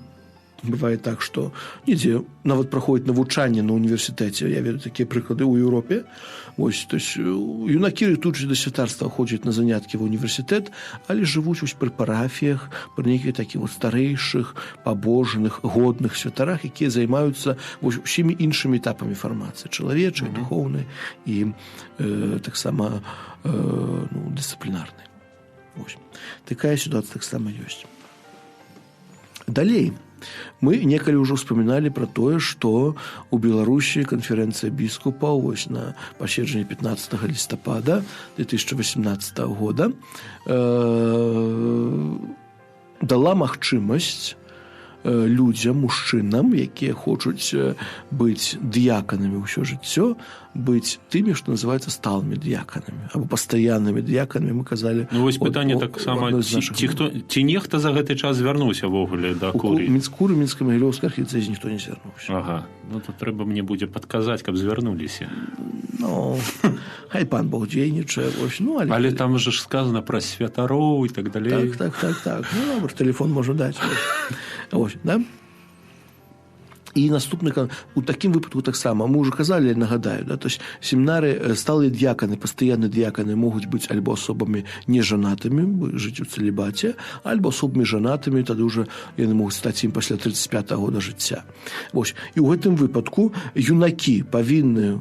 бывае так, што нідзе нават праходзіць навучанне на універсітэце, я ведаю такія прыклады ў Еўропе, вось, то есть юнакі рыхтуючы да святарства ходзяць на заняткі ва універсітэт, але жывуць вось пры парафіях, пры нейкіх такіх вот старэйшых, пабожных, годных святарах, якія займаюцца вось усімі іншымі этапамі фармацыі, чалавечай, духоўнай і таксама ну, дысцыплінарнай. Вось. Такая сітуацыя таксама ёсць. Далей, мы некалі ўжо ўспаміналі пра тое, што ў Беларусі канферэнцыя біскупаў вось на паседжанні 15 лістапада 2018 года дала магчымасць людзям, мужчынам, якія хочуць быць дыяканамі ўсё жыццё, быць тымі, што называецца сталымі дыяканамі або пастаяннымі дыяканамі, мы казалі. Ну вось пытанне таксама, ці нехта за гэты час звярнуўся ввогуле да курыі? У Мінскай-Магілёўскай архідэцэзіі ніхто не звярнуўся. Ага, ну то трэба мне будзе падказаць, каб звярнуліся. Ну, хай пан Бог дзейнічае, вось, ну, але там же ж сказано пра святароў і так далей. Так. Ну, добра, тэлефон можа даць. Вось, да? І наступны, у такім выпадку таксама, мы ўжо казалі, нагадаю, да, то есть семінары, сталыя дыяканы, пастаянныя дыяканы могуць быць альбо асобамі нежанатымі, жыць у цэлібаце, альбо асобамі жанатымі, тады ўжо яны могуць стаць ім пасля 35-го года жыцця. Вось. І ў гэтым выпадку юнакі павінны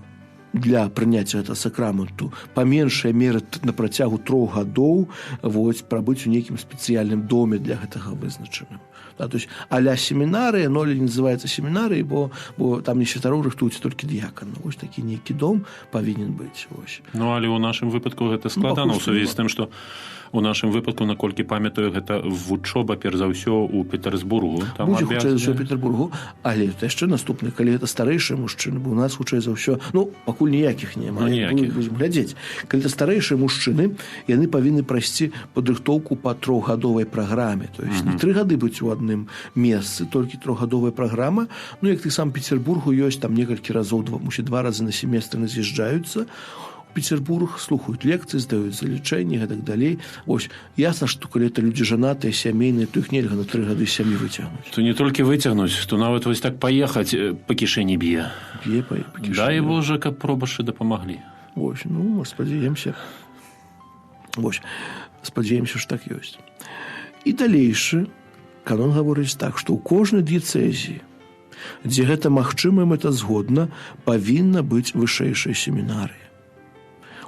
для прыняцця гэтага сакраменту па меншай меры на працягу 3 гадоў вось, прабыць у нейкім спецыяльным доме для гэтага вызначаным. Да, то есть а-ля семінарыя, но не называецца семінарыяй, бо там не святароў рыхтуюць толькі дыякан. Вось такі нейкі дом павінен быць. Вось. Ну, але ў нашым выпадку гэта складана ў сувязі з тым, што у нашым выпадку, наколькі памятаю, гэта вучоба, перш за ўсё, у Петербургу. Там будзе хутчэй за ўсё ў Петербургу, але это яшчэ наступны, калі гэта старэйшыя мужчыны, бо у нас хутчэй за ўсё, ну, пакуль ніякіх няма, будзем глядзець. Калі это старэйшыя мужчыны, яны павінны прайсці падрыхтоўку па 3-гадовай праграме, то есть не 3 гады быць у адным месцы, толькі 3-гадовая праграма. Ну, як ты сам Петербургу ёсць, там некалькі разоў, мусіць 2 разы на семестр з'язджаюцца. Петербург слухаюць лекцыі, здаюць залічэнні і так далей. Вось, ясна, што калі это людзі жанатыя, сямейныя, то іх нельга на 3 гады сям'і выцягнуць. То не толькі выцягнуць, то нават вось так паехаць па кішэні б'е. Б'е па кішэні. Дай Божа, каб пробашы дапамаглі. Вось, ну, спадзяемся. Вось, спадзяемся, што так ёсць. І далейшы канон гаворыць так, што ў кожнай дыяцэзіі, дзе гэта магчыма, гэта згодна, павінна быць вышэйшая семінарыя.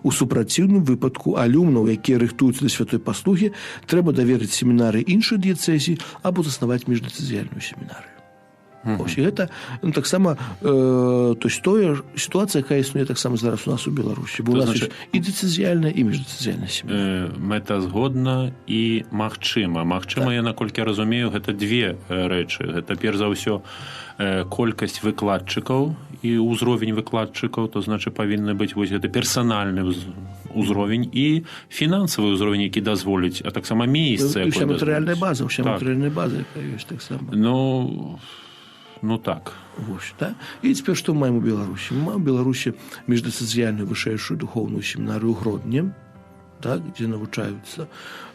У супраціўным выпадку алюмнаў, якія рыхтуюцца да святой паслугі, трэба даверыць семінары іншых дыяцэзій або заснаваць міждыяцэзіяльную семінарыю. Ось, і гэта таксама сітуацыя, якая існуе таксама зараз у нас у Беларусі. Бо у нас ёсць і дыяцэзіяльная, і міждыяцэзіяльная семінарыя. Мэтазгодна і магчыма. Магчыма, я, наколькі разумею, гэта две рэчы. Гэта, перш за ўсё, колькасць выкладчыкаў і ўзровень выкладчыкаў, то значыць павінны быць вось гэты персанальны ўзровень і фінансавы ўзровень, які дазволіць, а таксама месца. Уся матэрыяльная база, матэрыяльная база, якая ёсць таксама. Ну так. Вось, да? І цяпер што мы маем у Беларусі? Мы маем у Беларусі міждыяцэзіяльную вышэйшую духоўную семінарыю ў Гродні, так, дзе навучаюцца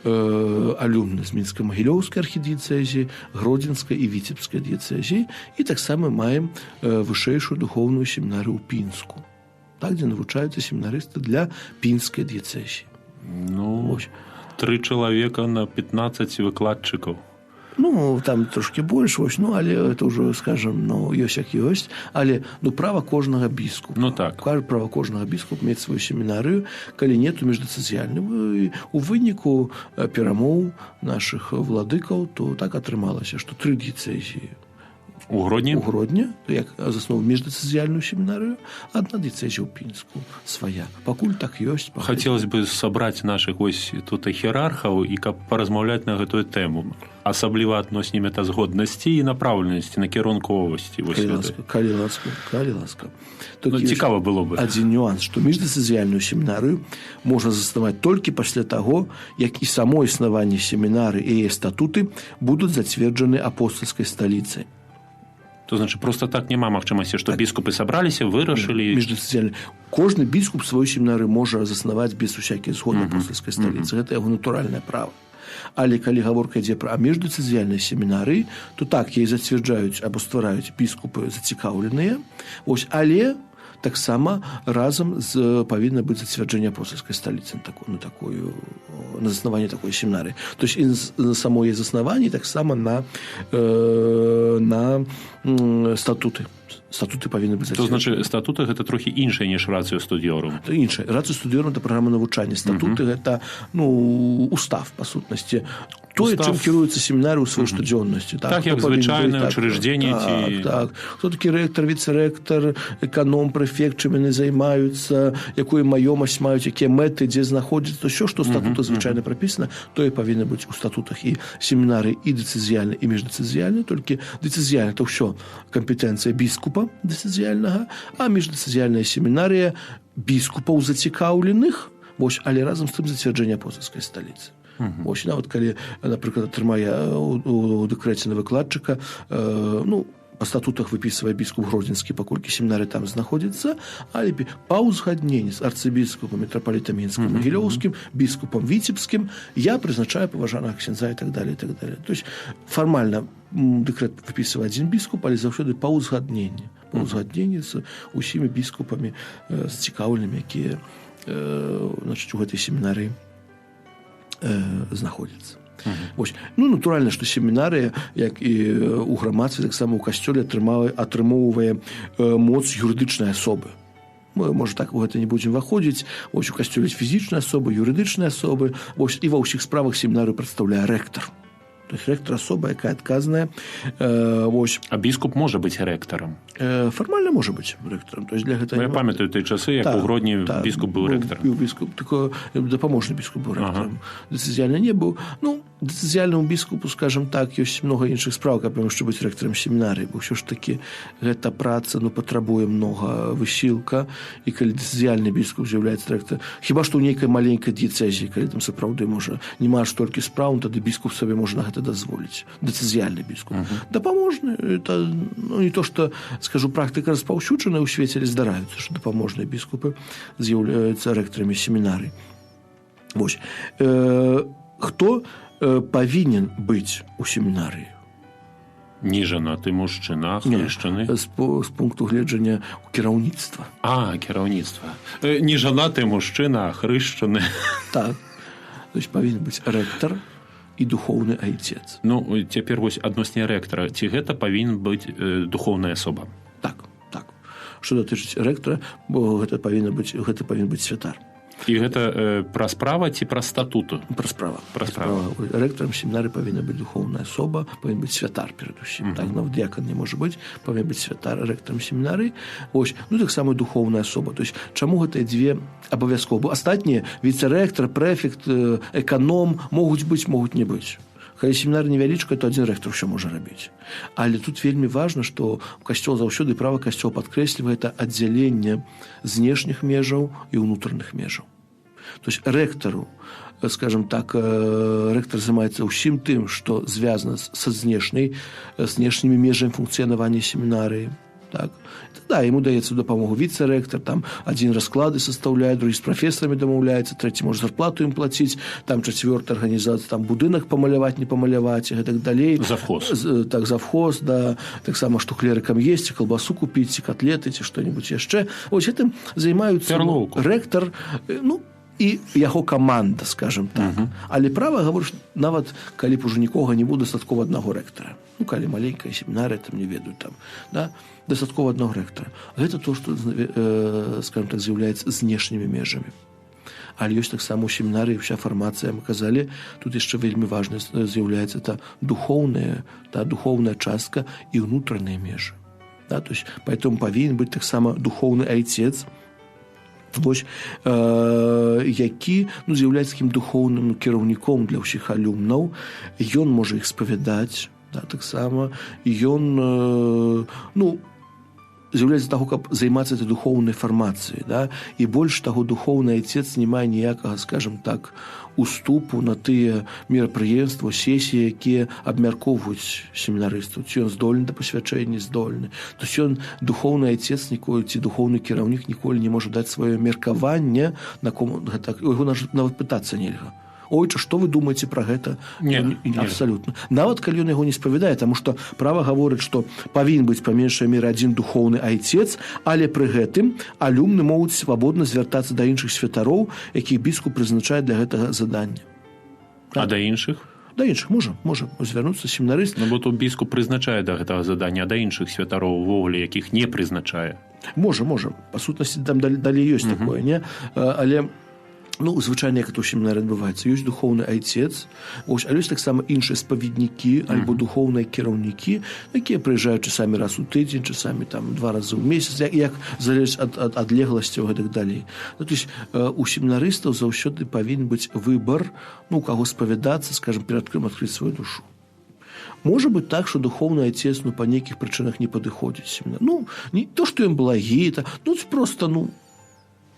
алюмны з Мінска-Магілёўскай архідыяцэзіі, Гродзенскай і Віцебскай дыяцэзіі, і таксама маем вышэйшую духоўную семінарыю ў Пінску, так, дзе навучаюцца семінарысты для пінскай дыяцэзіі. Ну, 3 чалавека на 15 выкладчыкаў. Ну, там трошки больш, вось, ну, але это ўжо, скажем, ну, ёсць як ёсць, але, ну, права кожнага біскупа. Ну, так. Права кожнага біскупа мець сваю семінарыю, калі нету міждыяцэзіяльную. У выніку перамоў нашых владыкаў, то так атрымалася, што 3 дыяцэзіі у Гродні? У Гродні, як заснуў міждыяцэзіяльную семінарыю, адна дыяцэзія ў Пінску свая. Пакуль так ёсць. Хацелось бы сабраць нашых вось тут хіерархаў і каб паразмаўляць на гэтую тэму. Асабліва адносне мэтазгоднасці і направленасці, накірунковасці. Калі ласка. Ну, цікава было бы. Адзін нюанс, што міждыяцэзіяльную семінарыю можна заснаваць толькі пасля таго, як і само існаванне семінары і яе статуты будуць зацверджаны апостальскай сталіцай. То значит, просто так няма магчымасці, што біскупы сабраліся, вырашылі. Міждыяцэзіяльна. Кожны біскуп сваю семінарыю можа заснаваць без усякай згоды апостальскай сталіцы. Гэта яго натуральнае права. Але калі гаворка ідзе пра міждыяцэзіяльнай семінарыі, то так, яе зацвярджаюць або ствараюць біскупы зацікаўленыя, ось, але таксама разам павінна быць зацвярджэнне апостальскай сталіцы на заснаванне такой семінарыі. То есть і на само яе заснаванне таксама на статуты. Статуты павінны быць зацверджаны. То значит, статуты гэта трохі іншае, ніж рацыё студыёрум. Это іншае. Рацыё студыёрум это праграма навучання. Статуты гэта, ну, устав па сутнасці. Тое, чым кіруецца семінары ў сваёй штодзённасці. Так, як звычайнае ўчреждзенне. Так. Хто такі рэктар, віцэрэктар, эканом, прэфект, чым яны займаюцца, якую маёмасць маюць, якія мэты, дзе знаходзяцца, ўсё, што ў статутах звычайна прапісана, тое павінна быць у статутах і семінары і дыцэзіяльны, і міждыцэзіяльны, толькі дыцэзіяльны то ўсё кампетэнцыя біскупа дыцэзіяльнага, а міждыцэзіяльная семінарыя біскупаў зацікаўленых, вось, але разам з тым зацвярджэнне апостальскай сталіцы. Вось, нават калі, напрыклад, атрымае у дэкрэце на выкладчыка, ну, па статутах выпісвае біскуп Гродзенскі, паколькі семінары там знаходзіцца, але па ўзгадненні з арцыбіскупам, мітрапалітам Мінскім, Магілёўскім, біскупам Віцебскім я прызначаю паважанага ксяндза і так далее, і так далее. То есть фармальна дэкрэт выпісвае адзін біскуп, але заўсёды па ўзгадненні. Па ўзгадненні з усімі біскупамі зацікаўленымі, якія, значыць, у гэтай семінарыі знаходзіцца. Вось. Ну, натуральна, што семінарыя, як і ў грамадстве, таксама ў касцёле атрымоўвае моц юрыдычнай асобы. Мы, можа, так у гэта не будзем выходзіць. Вось у касцёле фізічныя асобы, юрыдычныя асобы. Вось, і ва ўсіх справах семінарыю прадстаўляе рэктар. То есть рэктар асоба, якая адказная. Вось. А біскуп можа быць рэктарам? Фармальна можа быць рэктарам. То есть для гэтага... Я памятаю той часы, як у Гродні біскуп быў рэктарам. Біскуп, тако дапаможны біскуп быў рэктарам. Дыцэзіяльна не быў. Ну, дыцэзіяльнаму біскупу, скажем так, ёсць многа іншых спраў, каб яшчэ быць рэктарам семінарыі, бо ўсё ж такі гэта праца, ну, патрабуе многа высілка, і калі дыцэзіяльны біскуп з'яўляецца рэктарам, хіба што ў нейкай маленькай дыяцэзіі, калі там сапраўды можа нема столькі спраў, тады біскуп сабе можа на гэта дазволіць. Дыцэзіяльны біскуп. Дапаможны, это, ну, не то, што, скажу, практыка распаўсюджаная ў свеце, але здараюцца, што дапаможныя біскупы з'яўляюцца рэктарамі семінарый. Вось. Хто павінен быць у семінарыі? Не жанаты мужчына, хрышчаны? З пункту гледжання кіраўніцтва. Кіраўніцтва. Не жанаты мужчына, хрышчаны. Так. То есть павінен быць рэктар і духоўны айцец. Ну, цяпер вось адносне рэктара. Ці гэта павінен быць духоўная асоба? Так. Што датычыць рэктара, бо гэта павінен быць святар. І гэта пра справа ці пра статуту? Пра справа. Рэктарам семінары павінна быць духоўная асоба, павінен быць святар перадусім. Так, нават дыякан не можа быць, павінен быць святар рэктарам семінары. Вось, ну таксама духоўная асоба. То есть, чаму гэтыя дзве абавязкова? Бо астатнія віцэ-рэктар, прэфект, эканом могуць быць, могуць не быць. Калі семінар невялічка, то адзін рэктар ўсё можа рабіць. Але тут вельмі важна, што касцёл заўсёды, права касцёл падкрэслівае гэта аддзяленне знешніх межаў і ўнутраных межаў. То есть рэктару, скажем так, рэктар займаецца ўсім тым, што звязана са знешнімі межамі функцыянавання семінарыі. Так. Да, ему даецца дапамогу віцэ-рэктар, там адзін расклады састаўляе, другі з прафесарамі дамаўляецца, трэці можа зарплату ім плаціць, там чацвёрты арганізацыя, там будынак памаляваць, не памаляваць, і гэтак далей. Завхоз. Так, завхоз, да. Таксама, што клерыкам есці, калбасу купіць, ці котлеты, ці што-небудзь яшчэ. Вось гэтым займаюцца рэктар, ну, і яго каманда, скажем так. Але права гаворыш, нават калі б ужо нікога не будзе, дастаткова аднаго рэктара. Ну, калі маленькая семінарыя, там не ведаю, там, да, дастаткова аднаго рэктара. Гэта то, што, скажем так, з'яўляецца знешнімі межамі. Але ёсць таксама ў семінарыі ўся фармацыя, мы казалі, тут яшчэ вельмі важна з'яўляецца та духоўная частка і ўнутраныя межы. Да, то есть, поэтому павінен быць таксама духоўны айцец, вось, які, ну, з'яўляецца такім духоўным кіраўніком для ўсіх алюмнаў, ён можа іх спавядаць, да, таксама, ён, ну, з'яўляецца таго, каб займацца этой духоўнай фармацыяй, да, і больш таго, духоўны айцец не мае ніякага, скажем так, уступу на тыя мерапрыемствы, сесіі, якія абмяркоўваюць семінарыстаў. Ці ён здольны да пасвячэння, здольны. То есть ён, духоўны айцец ніколі, ці духоўны кіраўнік ніколі не можа даць сваё меркаванне, на кому гэта, яго нават пытацца нельга. Ойча, што вы думаеце пра гэта? Не. Абсалютна. Нават калі ён яго не спавядае, таму што права гаворыць, што павінен быць па меншай меры адзін духоўны айцец, але пры гэтым алюмны могуць свабодна звяртацца да іншых святароў, якіх біскуп прызначае для гэтага задання. А да іншых? Да іншых можа звярнуцца семінарыст. Ну, бо тут біскуп прызначае да гэтага задання, а да іншых святароў увогуле, якіх не прызначае. Можа. Па сутнасці, там далей ёсць такое, не? Але ну, звычайна, як это ў семінары адбываецца. Ёсць духоўны айцец, але ёсць таксама іншыя спаведнікі альбо духоўныя кіраўнікі, якія прыязджаюць часамі раз у тыдзень, часамі там 2 разы ў месяц, як залежыць ад адлегласцяў гэтак далей. Ну, то есть у семінарыстаў заўсёды павінен быць выбар, ну, у каго спавядацца, скажем, перад кім адкрыць сваю душу. Можа быць так, што духоўны айцец, ну, па нейкіх прычынах не падыходзіць семінар. Ну, не то, што ён благі, ну, просто, ну,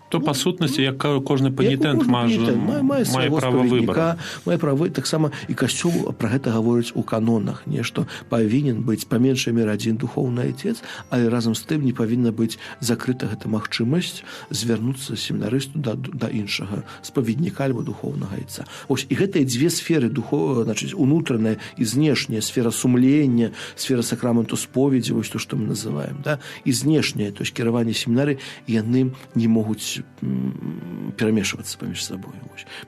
То, па сутнасці, як кожны панітэнт мае права выбара. Мае права, таксама і касцёл пра гэта гаворыць у канонах, не, што павінен быць па меншай меры адзін духоўны айцец, але разам з тым не павінна быць закрыта гэта магчымасць звярнуцца семінарысту да іншага спаведніка альбо духоўнага айца. Ось, і гэтыя дзве сферы, значыць, унутраная і знешняя, сфера сумлення, сфера сакраменту споведзі, вось то, што мы называем, да, і знешняя, то есть кіраванне семінары, яны не могуць перамешвацца паміж сабой.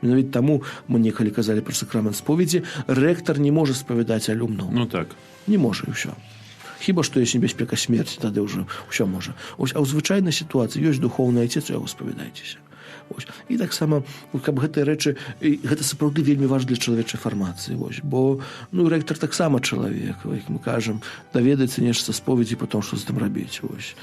Менавіта таму мы некалі казалі пра сакрамент споведзі, рэктар не можа спавядаць алюмнаў. Ну так. Не можа, і ўсё. Хіба што ёсць небяспека смерці, тады ўжо ўсё можа. Ось, а ў звычайнай сітуацыі ёсць духоўны айцец, у яго спавядайцеся. Ось. І таксама, каб гэтыя рэчы, гэта сапраўды вельмі важна для чалавечай фармацыі, ось, бо, ну, рэктар таксама чалавек, як мы кажам, даведаецца нешта споведзі, потом што з тым рабіць, ось.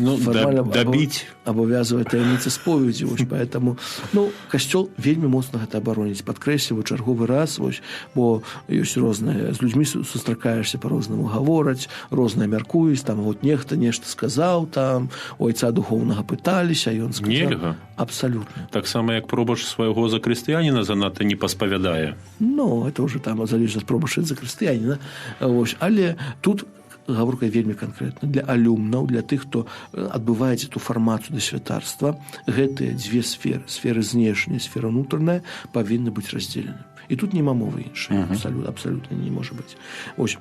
Ну, дабіць. Абавязвае таямніцы споведзі, ось, поэтому, ну, касцёл вельмі моцна гэта абароніць, падкрэсліваю чарговы раз, ось, бо ёсць розныя, з людзьмі сустракаешся па-рознаму гавораць, розныя мяркуюць, там, вот нехта нешта сказаў, там, у айца духоўнага пыталіся, ён сказаў. Нельга. Абсолютно. Так само, як пробач свайго закрыстыяніна занадта не паспавядае. Ну, это ўжо там залежыць ад пробача закрыстыяніна. Але тут гаворка вельмі канкрэтна. Для алюмнаў, для тых, хто адбывае эту фармацыю да святарства, гэтыя дзве сферы, сфера знешняя, сфера унутраная, павінны быць раздзелены. І тут няма мовы іншай. Абсолютно не можа быць. Ось.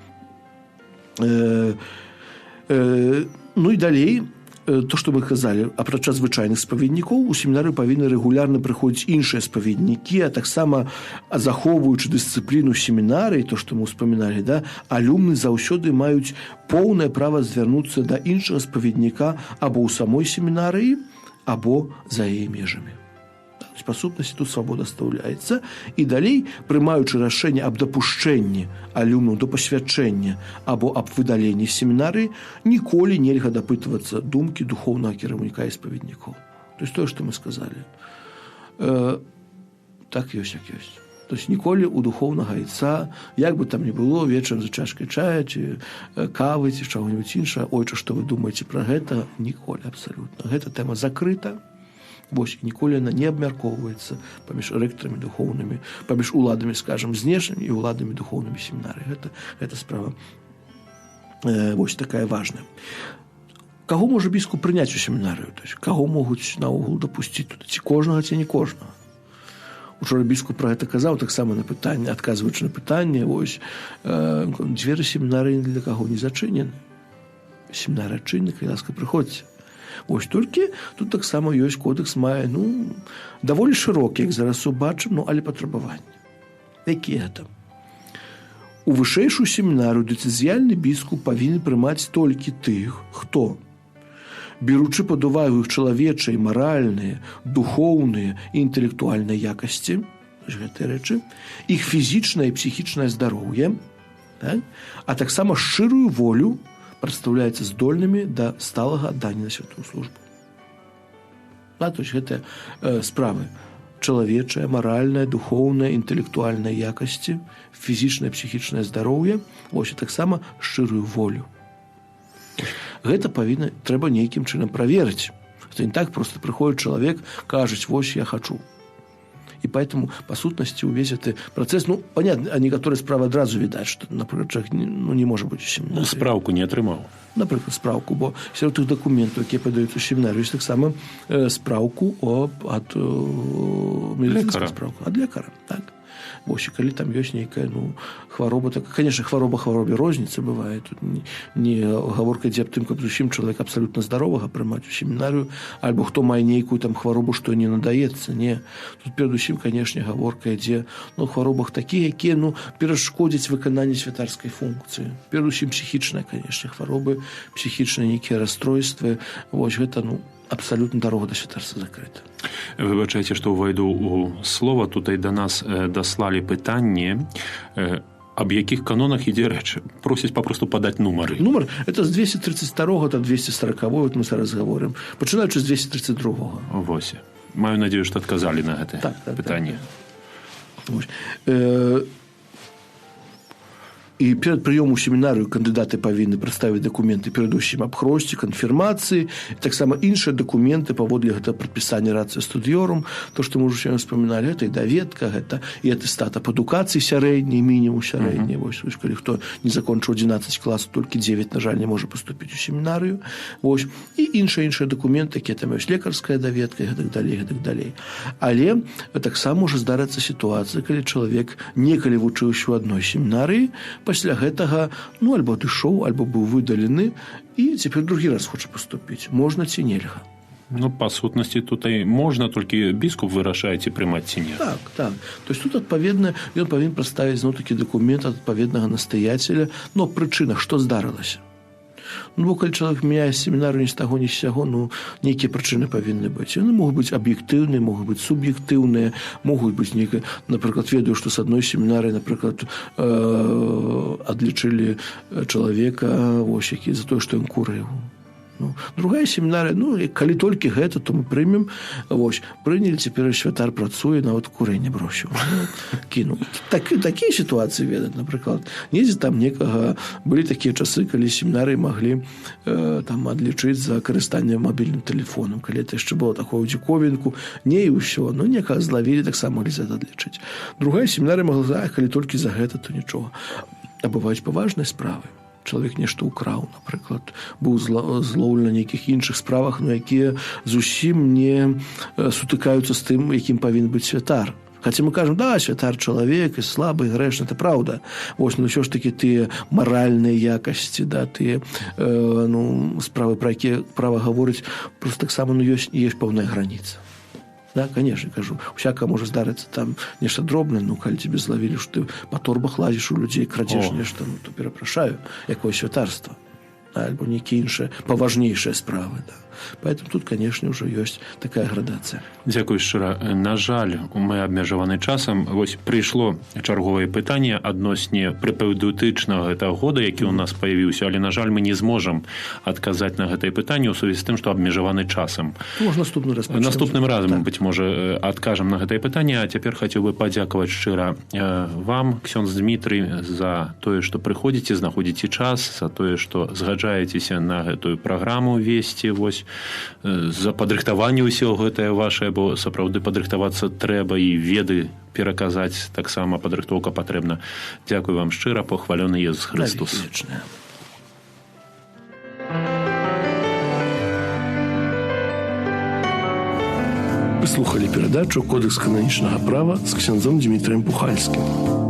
Ну і далей, то, што мы казалі, апрача звычайных спаведнікоў, у семінары павінны рэгулярна прыходзіць іншыя спаведнікі, а таксама захоўваючы дысцыпліну семінарыі, то, што мы ўспаміналі, да, алюмны заўсёды маюць поўнае права звярнуцца да іншага спаведніка або ў самой семінарыі, або за яе межамі. Па сутнасці тут свабода стаўляецца. І далей, прымаючы рашэнне аб дапушчэнні алюмнаў да пасвячэння або аб выдаленні семінарыі, ніколі нельга дапытвацца думкі духоўнага кіраўніка і спаведнікоў. То есть тое, што мы сказалі. Так ёсць, як ёсць. То есть ніколі у духоўнага айца, як бы там ни было, вечарам за чашкай чая, ці кавы, ці чаго-нибудь іншае, ойча, што вы думаеце пра гэта, ніколі абсалютна. Гэта тэма закрыта. Вось, ніколі яна не абмяркоўваецца паміж рэктарамі духоўнымі, паміж уладамі, скажам, знешнімі і уладамі духоўнымі семінарыі. Гэта справа вось такая важная. Каго можа біскуп прыняць у семінарыю? То есть, каго могуць наогул дапусціць туды? Ці кожнага, ці не кожнага? Учора біскуп пра гэта казаў, таксама на пытанне, адказваючы на пытанне, вось, дзверы семінарыі для каго не зачынены. Семінары адчынены, калі ласка, прыходзьце. Вось толькі тут таксама ёсць кодекс мае, даволі шырокі, як зараз убачым, але патрабаванні. Якія гэта? У вышэйшую семінарыю дыцэзіяльны біскуп павінен прымаць толькі тых, хто, беручы пад увагу іх чалавечыя, маральныя, духоўныя і інтэлектуальныя якасці, гэтыя рэчы, іх фізічнае і псіхічнае здароўе, так? А таксама шчырую волю прадстаўляецца здольнымі да сталага аддання на святую службу. То есть гэтыя справы чалавечае, маральнае, духоўнае, інтэлектуальнае якасці, фізічнае, псіхічнае здароўе, вось і таксама шчырую волю. Гэта трэба нейкім чынам праверыць. Гэта не так проста прыходзіць чалавек, кажуць, вось я хачу. І поэтому, па сутнасці, увесь гэты працэс, понятно, а некаторыя справы адразу відаць, што, напрыклад, чалавек не можа быць у семінарыі. Спраўку не атрымаў. Напрыклад, спраўку, бо сярод тых дакументаў, якія падаюць у семінарыю, ёсць таксама спраўку ад медыцынскага спраўку, ад лекара, так. Вось, калі там ёсць нейкая, хвароба, так, конечно, хвароба хваробе розніца бывае. Тут не гаворка ідзе аб тым, каб зусім чалавек абсалютна здаровага прымаць у семінарыю, альбо хто мае нейкую там хваробу, што не надаецца. Не. Тут перадусім, конечно, гаворка ідзе о хваробах такія, якія, перашкодзяць выкананне святарскай функцыі. Перадусім псіхічныя, конечно, хваробы, псіхічныя нейкія расстройствы. Вось гэта, абсолютно дорога до святарства закрыта. Выбачайце, што ўвайду ў слова. Тутай да нас даслалі пытанне, аб якіх канонах ідзе рэч. Просяць папросту падаць нумары. Нумар – это з 232 до 240, вот мы зараз гаворым. Пачынаючы з 232. Вось. Маю надзею, што адказалі на гэта пытанне. І перад прыёмам у семінарыю кандыдаты павінны прадставіць дакументы перадусім аб хросце, канфірмацыі, таксама іншыя дакументы паводле гэта прадпісання рацыё студыёрум, то, што мы ўжо спаміналі, гэта і даведка, гэта і атэстат аб адукацыі сярэдняй, мінімум сярэдняй. Вось, калі хто не закончыў 11 класаў, толькі 9, на жаль, не можа паступіць у семінарыю. Вось. І іншыя дакументы, якія там ёсць лекарская даведка, і гэтак далей. Але таксама можа здарыцца сітуацыя, калі чалавек некалі вучыўся ў адной семінарыі, пасля гэтага, альбо адышоў, альбо быў выдалены, і цяпер другі раз хоча паступіць. Можна ці нельга? Па сутнасці, тутай можна, толькі біскуп вырашае, ці прымаць, ці не. Так. То есть тут, адпаведна, ён павінен прадставіць зноў-такі дакумент ад адпаведнага настаяцеля, прычынах, што здарылася. Бо калі чалавек мяняе семінарыю ні з таго, ні з сяго, нейкія прычыны павінны быць. Яны могуць быць аб'ектыўныя, могуць быць суб'ектыўныя, могуць быць нейкія, напрыклад, ведаю, што з адной семінарыі, напрыклад, адлічылі чалавека, вось які, за тое, што ён курыў. Другая семінарыя, калі толькі гэта, то мы прымем, вось, прынялі, цяпер святар працуе, нават курэнне бросіў, кінуў. Такія сітуацыі ведаць, напрыклад, недзе там некага, былі такія часы, калі семінарыі маглі там адлічыць за карыстанне мабільным тэлефонам, калі это яшчэ было такое ў дзіковінку, не і ўсё, некага злавілі, таксама маглі за гэта адлічыць. Другая семінарыя магла, калі толькі за гэта, то нічога. А бываюць паважныя справы. Чалавек нешта ўкраў, напрыклад, быў злоўлены на нейкіх іншых справах, якія зусім не сутыкаюцца з тым, якім павінен быць святар. Хаця мы кажам, святар чалавек, і слабы, і грэшны, это праўда. Вось, ўсё ж такі тыя маральныя якасці, тыя справы, пра якія права гаворыць, проста таксама ёсць пэўная граніца. Да, конечно, кажу, усяка можа здарыцца там нешта дробнае, калі тебе злавілі, што ты па торбах лазіш у людзей, крадзеш нешта, то перапрашаю, якое святарства. альбо нейкія іншыя паважнейшыя справы. Да. Поэтому тут, конечно, уже есть такая градация. Дзякуй шчыра. На жаль, мы абмежаваны часам. Вось прыйшло чарговае пытанне адносне прапеўдытычнага гэтага года, які ў нас паявіўся, але, на жаль, мы не зможам адказаць на гэтае пытанне ў сувязі з тым, што абмежаваны часам. Можна наступны раз пачнем. Наступным разам, так. быць можа, адкажам на гэтае пытанне, а цяпер хацеў бы падзякаваць шчыра вам, ксёндз Дмітрый, за тое, што прыходзіце, знаходзіце час, за тое, што згаджаецеся на гэтую праграму весці, вось, за падрыхтаванне ўсё гэтае вашае, бо сапраўды падрыхтавацца трэба і веды пераказаць таксама падрыхтоўка патрэбна. Дзякуй вам шчыра, пахвалёны Езус Христос. Вы слухали перадачу «Кодекс кананічнага права» з ксяндзом Дмітрием Пухальскім.